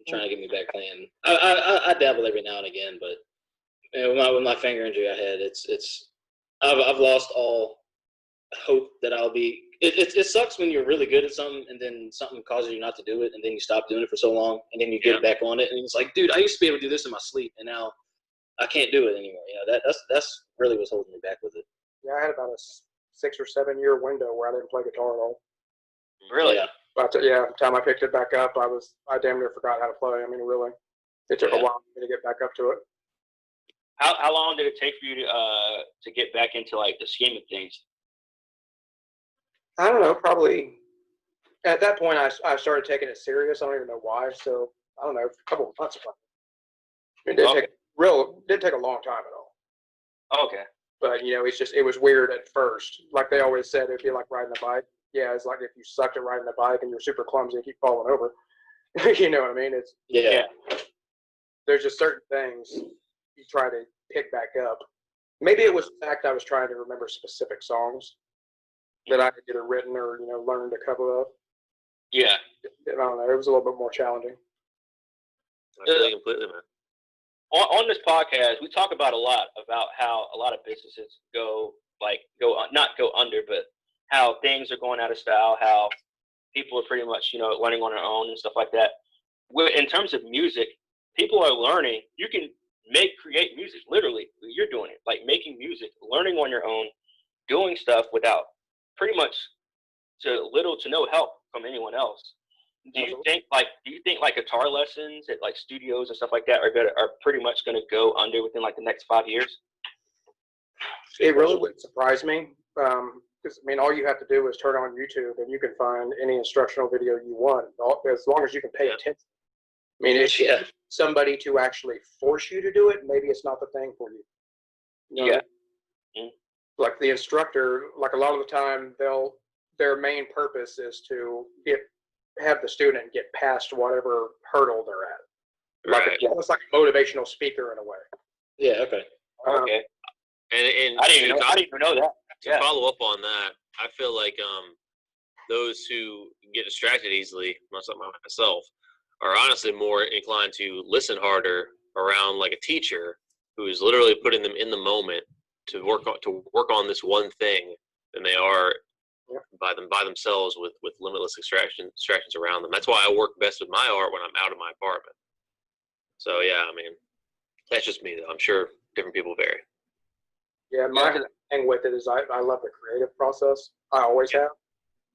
S1: Trying to get me back playing. I dabble every now and again, but with my finger injury I had, I've lost all hope that I'll be. It sucks when you're really good at something and then something causes you not to do it, and then you stop doing it for so long, and then you get back on it, and it's like, dude, I used to be able to do this in my sleep, and now I can't do it anymore. That's really what's holding me back with it.
S2: Yeah, I had about a 6 or 7 year window where I didn't play guitar at all.
S5: Really?
S1: Yeah.
S2: But yeah, the time I picked it back up, I damn near forgot how to play. I mean, really, it took a while for me to get back up to it.
S5: How long did it take for you to get back into like the scheme of things?
S2: I don't know. Probably at that point, I started taking it serious. I don't even know why. So I don't know, a couple of months ago. It didn't take a long time at all.
S5: Okay.
S2: But it was weird at first. Like they always said, it'd be like riding a bike. Yeah, it's like if you sucked at riding a bike and you're super clumsy and keep falling over. You know what I mean?
S1: Yeah.
S2: There's just certain things you try to pick back up. Maybe it was the fact I was trying to remember specific songs that I had either written or learned a couple of.
S5: Yeah.
S2: I don't know. It was a little bit more challenging.
S3: I feel you completely, man.
S5: On this podcast, we talk about a lot about how a lot of businesses not go under, but how things are going out of style, how people are pretty much, learning on their own and stuff like that. In terms of music, people are learning. You can create music, literally. You're doing it, like making music, learning on your own, doing stuff without pretty much little to no help from anyone else. Do you think guitar lessons at like studios and stuff like that are pretty much going to go under within like the next 5 years?
S2: It really wouldn't surprise me. Because all you have to do is turn on YouTube and you can find any instructional video you want, as long as you can pay attention. If somebody to actually force you to do it, maybe it's not the thing for you.
S5: Yeah.
S2: Like the instructor, like a lot of the time, their main purpose is to have the student get past whatever hurdle they're at.
S3: Right.
S2: It's like a motivational speaker in a way.
S1: Yeah. Okay.
S5: Okay.
S3: And
S5: I didn't even know that.
S3: To follow up on that, I feel like those who get distracted easily, much like myself, are honestly more inclined to listen harder around like a teacher who is literally putting them in the moment to work on this one thing than they are by themselves with limitless distractions around them. That's why I work best with my art when I'm out of my apartment. So yeah, that's just me though. I'm sure different people vary.
S2: Yeah, my thing with it is I love the creative process. I always have.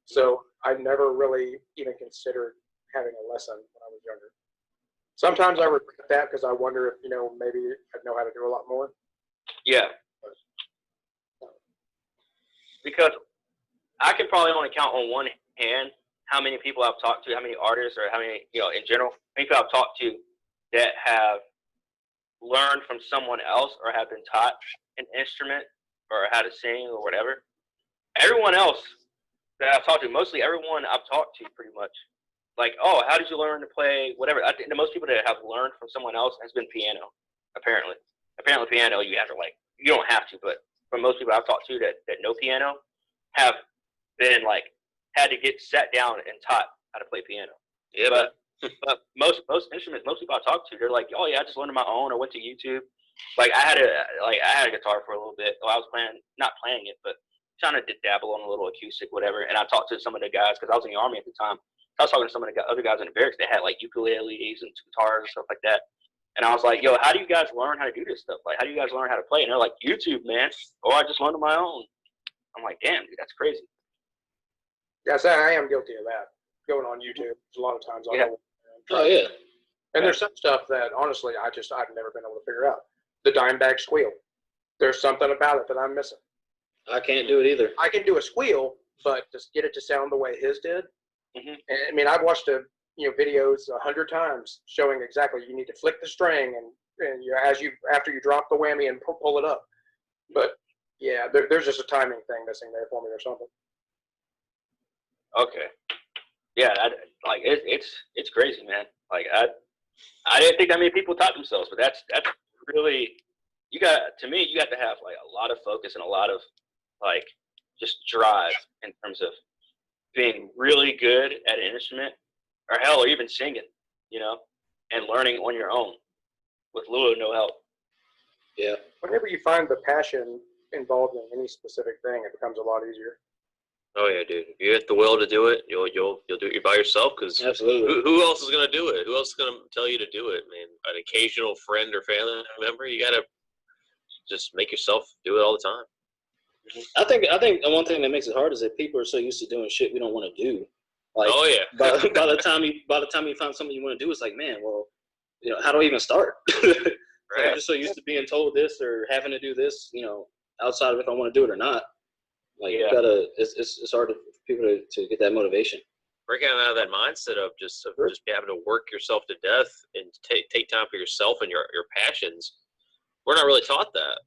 S2: So I never really even considered having a lesson when I was younger. Sometimes I regret that because I wonder if, maybe I'd know how to do a lot more.
S5: Yeah. Because I can probably only count on one hand how many people I've talked to, how many artists or how many, in general, how many people I've talked to that have learned from someone else or have been taught an instrument or how to sing or whatever. Everyone else that I've talked to, mostly everyone I've talked to pretty much, like, oh, how did you learn to play whatever? I think the most people that have learned from someone else has been piano, apparently. Apparently piano, you have to you don't have to, but for most people I've talked to that know piano have been had to get sat down and taught how to play piano.
S3: Yeah,
S5: but most instruments, most people I talk to, they're like, oh yeah, I just learned on my own or went to YouTube. I had a guitar for a little bit. I was not playing it, but trying to dabble on a little acoustic, whatever. And I talked to some of the guys because I was in the Army at the time. I was talking to some of the other guys in the barracks. They had ukuleles and guitars and stuff like that. And I was like, yo, how do you guys learn how to do this stuff? How do you guys learn how to play? And they're like, YouTube, man. Or I just learned on my own. I'm like, damn, dude, that's crazy.
S2: Yes, I am guilty of that. Going on YouTube a lot of times.
S1: Oh yeah.
S2: And there's some stuff that honestly I've never been able to figure out. The dime bag squeal. There's something about it that I'm missing.
S1: I can't do it either.
S2: I can do a squeal, but just get it to sound the way his did.
S5: Mm-hmm.
S2: And I've watched videos 100 times showing exactly you need to flick the string and after you drop the whammy and pull it up. But yeah, there's just a timing thing missing there for me or something.
S5: Okay. Yeah, it's crazy, man. I didn't think that many people taught themselves, but that's really, you got to have a lot of focus and a lot of just drive in terms of being really good at an instrument or even singing, and learning on your own with little or no help.
S1: Yeah.
S2: Whenever you find the passion involved in any specific thing, it becomes a lot easier.
S3: Oh yeah, dude. If you have the will to do it, you'll do it by yourself. Because
S1: absolutely,
S3: who else is gonna do it? Who else is gonna tell you to do it, man? An occasional friend or family member. You gotta just make yourself do it all the time.
S1: I think the one thing that makes it hard is that people are so used to doing shit we don't want to do.
S3: Oh yeah.
S1: by the time you find something you want to do, it's like, man, well, how do I even start?
S3: Right.
S1: I'm just so used to being told this or having to do this, outside of if I want to do it or not. You gotta. It's hard for people to get that motivation.
S3: Breaking out of that mindset of just having to work yourself to death and take time for yourself and your passions. We're not really taught that.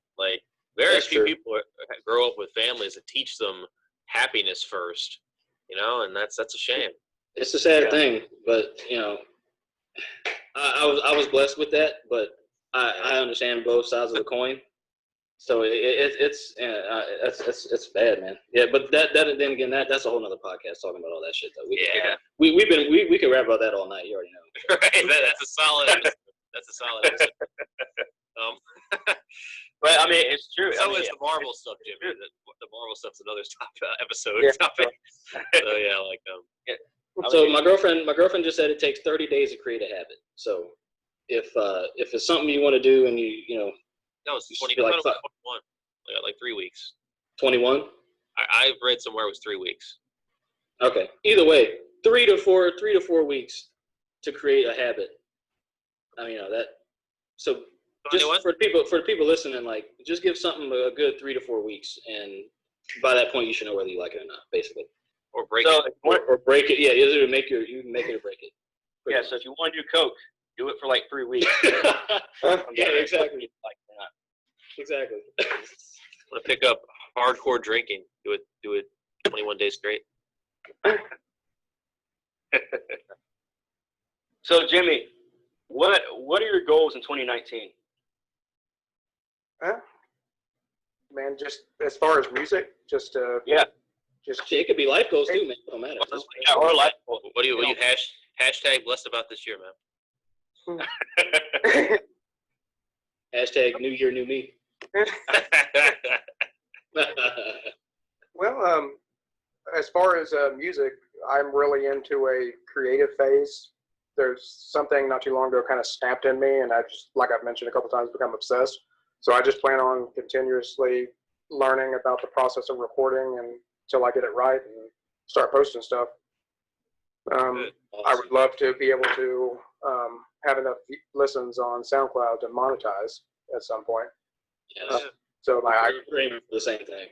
S3: Very
S1: That's
S3: few
S1: true.
S3: people grow up with families that teach them happiness first, and that's a shame.
S1: It's a sad thing, but I was blessed with that, but I understand both sides of the coin. So it's bad, man. Yeah, but that then again that's a whole nother podcast talking about all that shit though. We can rap about that all night. You already know.
S3: Right, that's a solid episode. That's a solid episode.
S5: But I mean, it's true.
S3: So
S5: I mean,
S3: is the Marvel stuff, Jimmy. The Marvel stuff's another episode
S2: Yeah.
S3: topic. So yeah, like
S1: So my girlfriend just said it takes 30 days to create a habit. So if it's something you want to do and you
S3: no, it's
S1: you
S3: 20.
S1: should be
S3: I
S1: like
S3: thought it was 21. Like 3 weeks.
S1: 21.
S3: I've read somewhere it was 3 weeks.
S1: Okay. Either way, 3 to 4 weeks to create a habit. I mean, that. So just for the people listening, like, just give something a good 3 to 4 weeks, and by that point, you should know whether you like it or not, basically.
S3: Or break it.
S1: Or break it. Yeah, either you make it or break it.
S5: Yeah. So if you want to do coke, do it for like 3 weeks.
S1: Yeah, exactly.
S5: Like that.
S1: Exactly.
S3: Want to pick up hardcore drinking? Do it 21 days straight.
S5: So Jimmy, what are your goals in 2019?
S2: Man, just as far as music, just
S1: Shit, it could be life goals too, man. It don't matter.
S5: Yeah, or life.
S3: What do you hashtag blessed about this year, man?
S1: Hashtag New Year, New Me.
S2: well, as far as music, I'm really into a creative phase. There's something not too long ago kind of snapped in me, and I just, like I've mentioned a couple times, become obsessed. So I just plan on continuously learning about the process of recording until I get it right and start posting stuff. I would love to be able to have enough listens on SoundCloud to monetize at some point.
S1: Yeah,
S2: So
S1: I'm aiming for the same thing.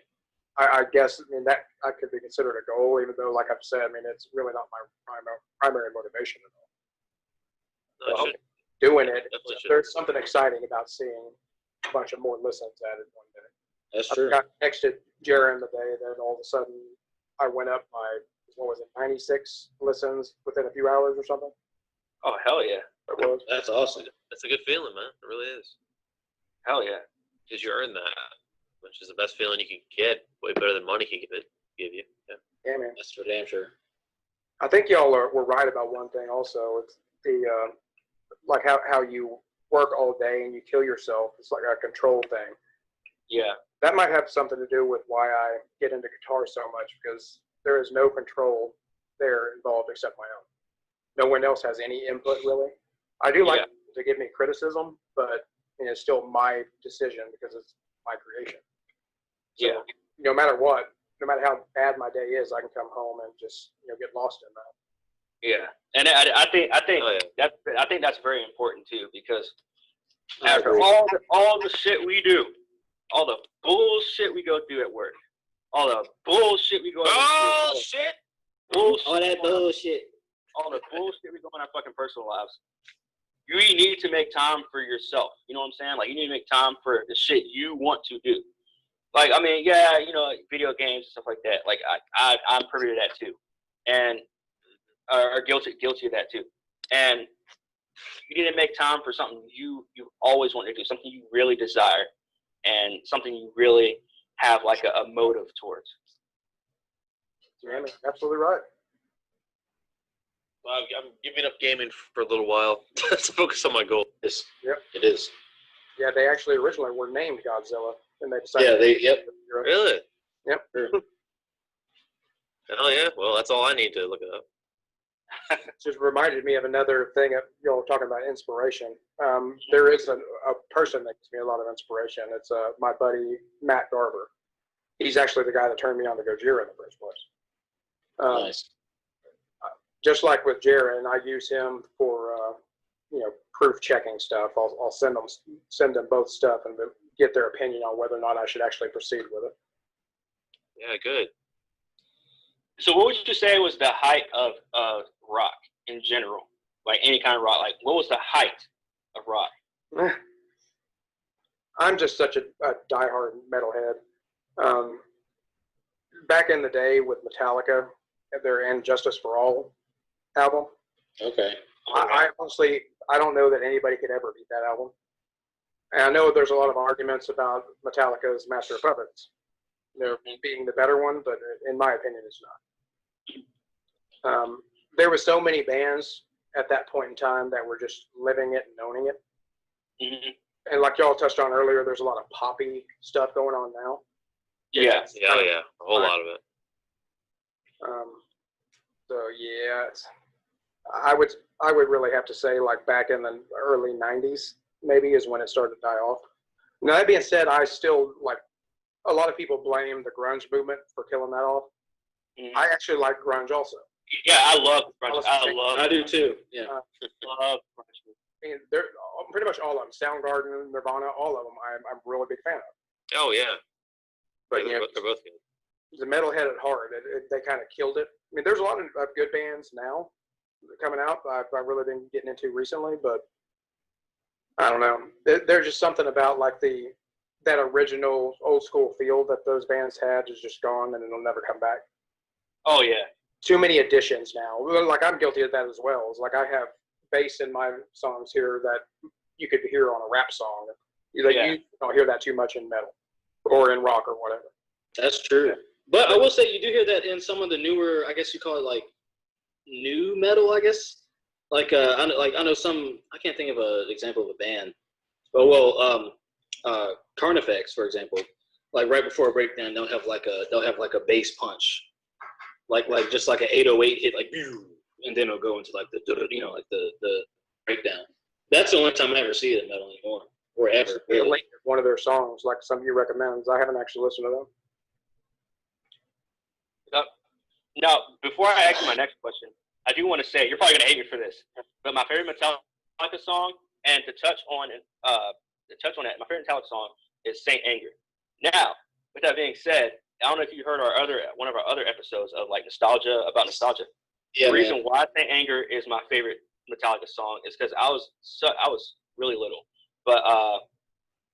S2: I guess, that I could be considered a goal, even though, like I've said, it's really not my primary motivation at all.
S3: No,
S2: Doing it,
S3: Definitely should.
S2: there's something exciting about seeing a bunch of more listens added one day.
S1: That's true.
S2: I texted Jaron the day that all of a sudden I went up by, 96 listens within a few hours or something.
S5: Oh hell yeah!
S2: It was.
S1: That's awesome.
S3: That's a good feeling, man. It really is.
S5: Hell yeah!
S3: Because you earn that, which is the best feeling you can get. Way better than money can give you. Yeah.
S2: Yeah, man.
S1: That's for damn sure.
S2: I think y'all were right about one thing also. It's the like how you work all day and you kill yourself. It's like a control thing.
S5: Yeah.
S2: That might have something to do with why I get into guitar so much, because there is no control there involved except my own. No one else has any input really. I do like to give me criticism, but it's still my decision because it's my creation. So, no matter what, no matter how bad my day is, I can come home and just get lost in that.
S5: Yeah, and I think that's very important too, because after all the shit we do, all the bullshit we go through at work, all the bullshit we go through, all that bullshit, all the bullshit we go in our fucking personal lives, you need to make time for yourself. You know what I'm saying? Like, you need to make time for the shit you want to do. Like, I mean, video games and stuff like that. Like, I'm privy to that too, and are guilty of that too. And you need to make time for something you always want to do, something you really desire, and something you really have like a motive towards.
S2: Yeah, absolutely right.
S3: Well, I'm giving up gaming for a little while to focus on my goal.
S2: Yep.
S1: It is.
S2: Yeah, they actually originally were named Godzilla, and they decided.
S3: Really?
S2: Yep.
S3: Oh yeah. Well, that's all I need to look it up.
S2: Just reminded me of another thing. Y'all talking about inspiration. There is a person that gives me a lot of inspiration. It's my buddy Matt Garber. He's actually the guy that turned me on to Gojira in the first place.
S1: Nice.
S2: Just like with Jaron, I use him for proof checking stuff. I'll send them both stuff and get their opinion on whether or not I should actually proceed with it.
S3: Yeah, good.
S5: So what would you say was the height of rock in general? Like any kind of rock. Like, what was the height of rock?
S2: I'm just such a diehard metalhead. Back in the day with Metallica, their "And Justice for All" album,
S1: Okay.
S2: I honestly, I don't know that anybody could ever beat that album. And I know there's a lot of arguments about Metallica's Master of Puppets, being the better one, but in my opinion, it's not. There were so many bands at that point in time that were just living it and owning it.
S5: Mm-hmm.
S2: And like y'all touched on earlier, there's a lot of poppy stuff going on now.
S5: Yeah.
S3: Yeah, a whole lot of it.
S2: So yeah, I would really have to say like back in the early '90s maybe is when it started to die off. Now that being said, I still like a lot of people blame the grunge movement for killing that off.
S5: Mm-hmm.
S2: I actually like grunge also.
S5: Yeah, I love grunge.
S1: I do too. Yeah.
S5: Love grunge.
S2: I mean, they're pretty much all of them. Soundgarden, Nirvana, all of them. I'm a really big fan of.
S3: Oh yeah,
S2: But
S3: they're both good.
S2: The metalhead at heart, they kind of killed it. I mean, there's a lot of good bands now coming out. I've really been getting into recently, but I don't know. There's just something about like that original old school feel that those bands had is just gone, and it'll never come back.
S5: Oh yeah.
S2: Too many additions now. Like I'm guilty of that as well. It's like I have bass in my songs here that you could hear on a rap song. You don't hear that too much in metal or in rock or whatever.
S1: That's true. But I will say you do hear that in some of the newer, I guess you call it like new metal, I guess. Like I know some, I can't think of an example of a band. But Carnifex, for example, like right before a breakdown, they'll have like a bass punch. Like just like an 808 hit, like, and then it'll go into like the breakdown. That's the only time I ever see it in metal anymore, or ever. Really.
S2: One of their songs, like some of you recommends. I haven't actually listened to them.
S5: Now, before I ask you my next question, I do want to say you're probably gonna hate me for this, but my favorite Metallica song, and to touch on it, my favorite Metallica song is "Saint Anger." Now, with that being said, I don't know if you heard one of our other episodes of like nostalgia.
S1: Yeah,
S5: the reason why "Saint Anger" is my favorite Metallica song is because I was really little, but I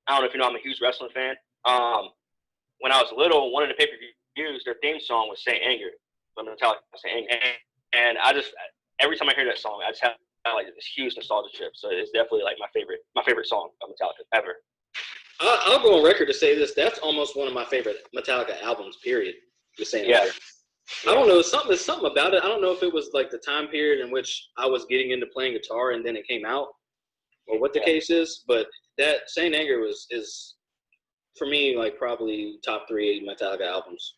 S5: don't know if you know, I'm a huge wrestling fan. When I was little, one of the pay-per-views, their theme song was "Saint Anger" from Metallica, "Saint Anger," and I just every time I hear that song, I just have like this huge nostalgia trip. So it's definitely like my favorite song of Metallica ever.
S1: I'll go on record to say this. That's almost one of my favorite Metallica albums, period. The Saint Anger. I don't know. There's something about it. I don't know if it was like the time period in which I was getting into playing guitar and then it came out, or what the case is. But that Saint Anger is for me like probably top 3 Metallica albums.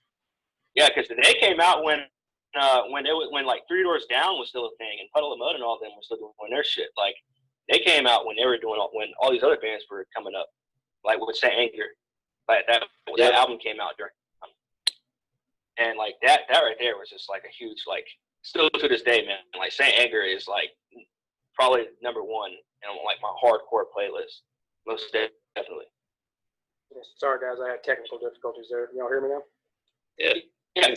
S5: Yeah, because they came out when like Three Doors Down was still a thing, and Puddle of Mud and all of them were still doing their shit. Like they came out when when all these other bands were coming up, like with Saint Anger. Like that album came out during. And like that right there was just like a huge, like, still to this day, man. Like Saint Anger is like probably number 1 in like my hardcore playlist, most definitely.
S2: Sorry guys, I had technical difficulties there. Y'all hear me now?
S3: Yeah.
S5: Yeah.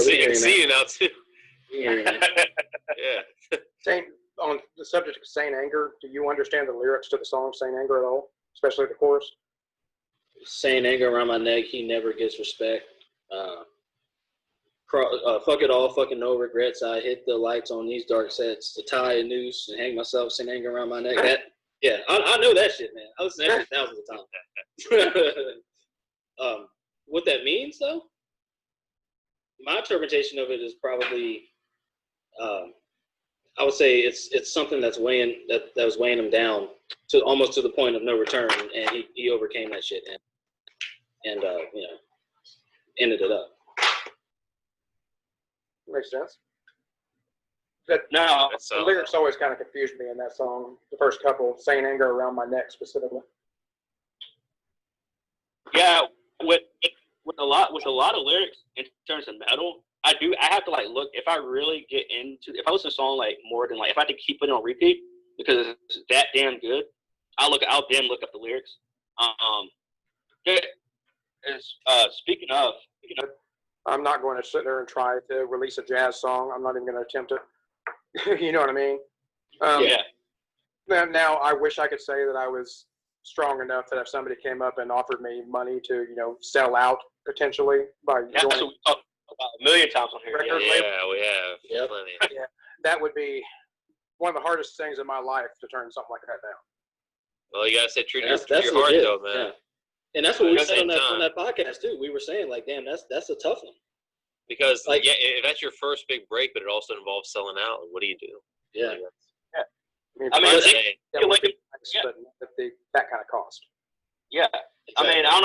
S3: We can see you now too.
S1: Yeah.
S3: Yeah.
S2: On the subject of Saint Anger, do you understand the lyrics to the song Saint Anger at all, especially the chorus?
S1: Saint Anger around my neck, he never gets respect. Fuck it all, fucking no regrets. I hit the lights on these dark sets to tie a noose and hang myself, Saint Anger around my neck. I know that shit, man. I listen to that shit thousands of times. What that means, though, my interpretation of it is probably, I would say it's something that was weighing him down to almost to the point of no return, and he overcame that shit and ended it up.
S2: Makes sense.
S5: No,
S2: The lyrics always kind of confused me in that song. The first couple, Saint Anger around my neck specifically.
S5: yeah, with a lot of lyrics in terms of metal, I have to like look if I listen to a song like more than like if I have to keep putting it on repeat because it's that damn good. I'll then look up the lyrics. Speaking of.
S2: I'm not going to sit there and try to release a jazz song. I'm not even going to attempt it. You know what I mean?
S5: Yeah.
S2: Now, I wish I could say that I was strong enough that if somebody came up and offered me money to, sell out potentially by
S5: That's what
S2: joining,
S5: we talked about a million times on here.
S2: Record
S5: Yeah.
S3: Yeah, we have
S1: Yep.
S3: plenty.
S2: that would be one of the hardest things in my life to turn something like that down.
S3: Well, you gotta stay true to
S1: That's
S3: your heart,
S1: legit.
S3: though, man.
S1: Yeah. And that's what we
S3: At the
S1: said
S3: same
S1: on that
S3: time.
S1: podcast too. We were saying like, damn, that's a tough one.
S3: Because
S1: Like-
S3: if that's your first big break, but it also involves selling out, what do you do?
S1: Yeah.
S3: Like,
S5: I mean,
S3: that's-
S5: they-
S2: that would be
S5: like-
S2: nice, but at that kind of cost.
S5: Yeah. I mean,
S3: exactly.
S5: I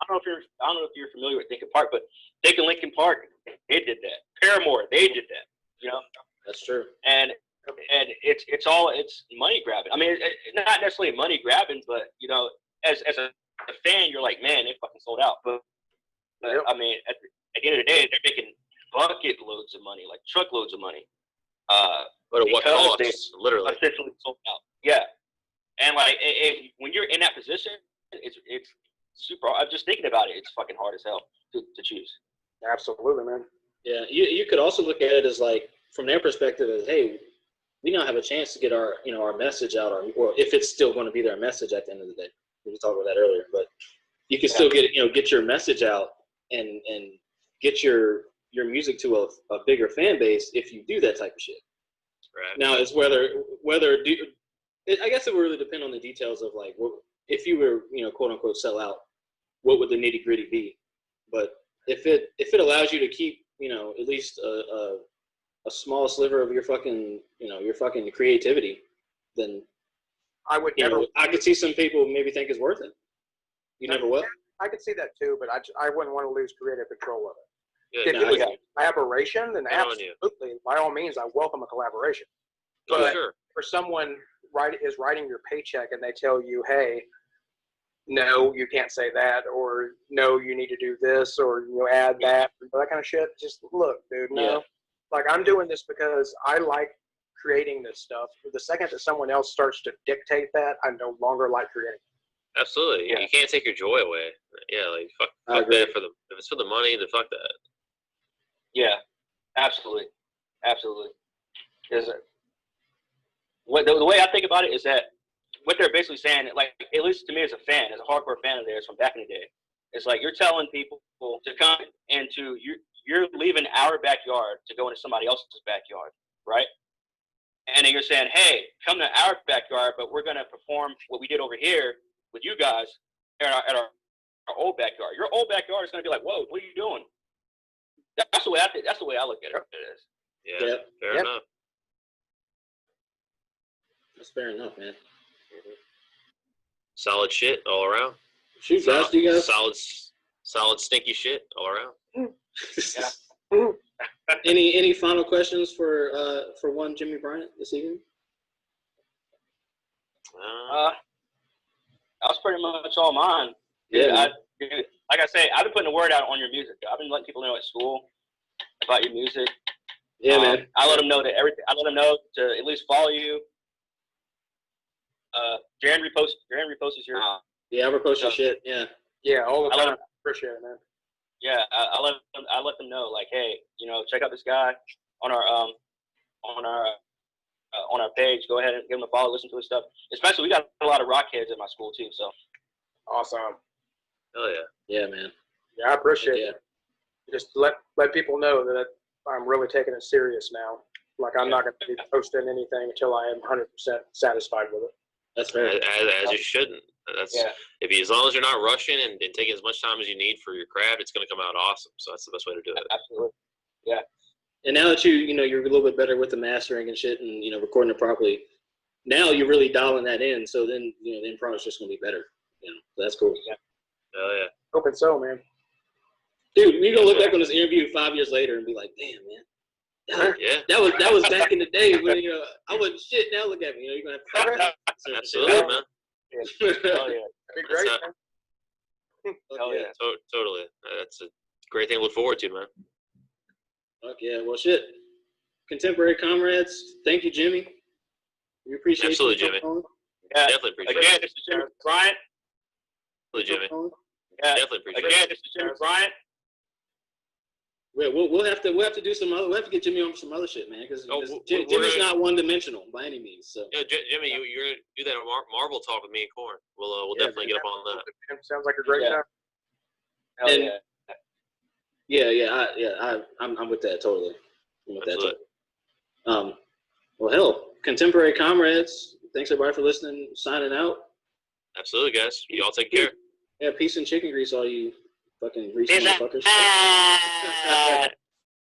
S5: don't know if you're familiar with Linkin Park, but Dick and Linkin Park, they did that. Paramore, they did that.
S1: That's true.
S5: And it's money grabbing. I mean, not necessarily money grabbing, but as a fan, you're like, man, they fucking sold out. But
S2: Yep.
S5: I mean, at the end of the day, they're making bucket loads of money, like truckloads of money.
S3: But at what
S5: because
S3: cost? Literally.
S5: Officially sold out. Yeah, and like when you're in that position, it's super. I'm just thinking about it. It's fucking hard as hell to choose.
S2: Absolutely, man.
S1: Yeah. You could also look at it as like from their perspective as, hey, we now have a chance to get our our message out, or if it's still going to be their message at the end of the day. We were talking about that earlier, but you can still get your message out and get your music to a bigger fan base if you do that type of shit.
S3: Right.
S1: Now it's I guess it would really depend on the details of like if you were quote unquote sell out, what would the nitty gritty be? But if it allows you to keep at least a small sliver of your fucking creativity, then
S2: I would never.
S1: I could see some people maybe think it's worth it. You never will.
S2: I could see that too, but I wouldn't want to lose creative control of it.
S3: Good.
S2: If
S1: No,
S2: it was
S1: I-
S2: collaboration, then
S3: Good on you.
S2: absolutely, by all means, I welcome a collaboration.
S3: Oh,
S2: But
S3: sure.
S2: for someone is writing your paycheck and they tell you, hey, no, you can't say that, or no, you need to do this, or add that, or that kind of shit. Just look, dude, no.
S1: Yeah.
S2: Like, I'm doing this because I like creating this stuff. The second that someone else starts to dictate that, I no longer like creating.
S3: Absolutely.
S5: Yeah.
S3: You can't take your joy away. Yeah, like
S1: I
S3: fuck
S1: agree.
S3: that if it's for the money, then fuck that.
S5: Yeah, absolutely. Is it? The way I think about it is that what they're basically saying, like at least to me as a fan, as a hardcore fan of theirs from back in the day, it's like you're telling people to come into you're leaving our backyard to go into somebody else's backyard, right? And then you're saying, hey, come to our backyard, but we're gonna perform what we did over here with you guys at our old backyard. Your old backyard is gonna be like, whoa, what are you doing? That's the way I look at it.
S3: Yeah,
S1: Yep.
S3: fair
S2: Yep.
S3: enough.
S1: That's fair enough, man.
S3: Solid shit all around.
S1: Shoot, guys, do you guys
S3: Solid stinky shit all around.
S1: any final questions for one Jimmie Bryant this evening?
S5: That was pretty much all mine.
S1: Yeah.
S5: Dude, like I say, I've been putting the word out on your music. I've been letting people know at school about your music.
S1: Yeah, man.
S5: I let them know that everything. I let them know to at least follow you. Jaren reposts your.
S1: Yeah, I repost your shit. Yeah.
S2: Yeah, all the
S5: I let
S2: time.
S5: them,
S2: Appreciate it, man.
S5: yeah, I let them know like, hey, check out this guy on our page. Go ahead and give him a follow. Listen to his stuff. Especially, we got a lot of rock heads in my school too. So
S2: Awesome.
S3: Hell yeah.
S1: Yeah, man.
S2: Yeah, I appreciate
S1: Yeah.
S2: it. Just let people know that I'm really taking it serious now. Like, I'm not going to be posting anything until I am 100% satisfied with it.
S1: That's fair.
S3: As you shouldn't. That's
S5: yeah,
S3: as long as you're not rushing and taking as much time as you need for your craft, it's gonna come out awesome. So that's the best way to do it.
S5: absolutely.
S1: And now that you're a little bit better with the mastering and shit, and recording it properly, now you're really dialing that in. So then the improv is just gonna be better. So that's cool.
S3: Hell yeah.
S2: Hoping so, man.
S1: Dude, you're gonna look back on this interview 5 years later and be like, damn, man.
S3: Yeah.
S1: That was back in the day when I wasn't shit. Now look at me. You're gonna have to
S3: Absolutely, man.
S5: Oh yeah.
S2: That'd be great,
S3: That's
S2: man.
S5: Hell yeah.
S3: Totally. That's a great thing to look forward to, man.
S1: Fuck yeah. Well, shit. Contemporary comrades, thank you, Jimmy. We appreciate
S3: Absolutely,
S1: you.
S3: Jimmy.
S5: Yeah.
S3: Definitely appreciate
S5: Again,
S3: it.
S5: this is Jimmie Bryant.
S3: Absolutely, Jimmy.
S5: Yeah.
S3: Definitely appreciate
S5: Again,
S3: it.
S5: this is Jimmie Bryant.
S1: We'll have to do some other. We'll have to get Jimmie on for some other shit, man. Because Jimmy's not one dimensional by any means. So
S3: yeah, Jimmy, you're gonna do that Marvel talk with me and Corn. We'll definitely get up on that.
S2: Sounds like a great time.
S5: Hell
S1: And-
S5: yeah.
S1: I'm with that totally. I'm with that
S3: Absolutely.
S1: totally. Well, hell, contemporary comrades. Thanks everybody for listening. Signing out.
S3: Absolutely, guys. You all take care.
S1: Yeah, peace and chicken grease, all you fucking greasy
S5: Peace
S1: motherfuckers.
S5: out.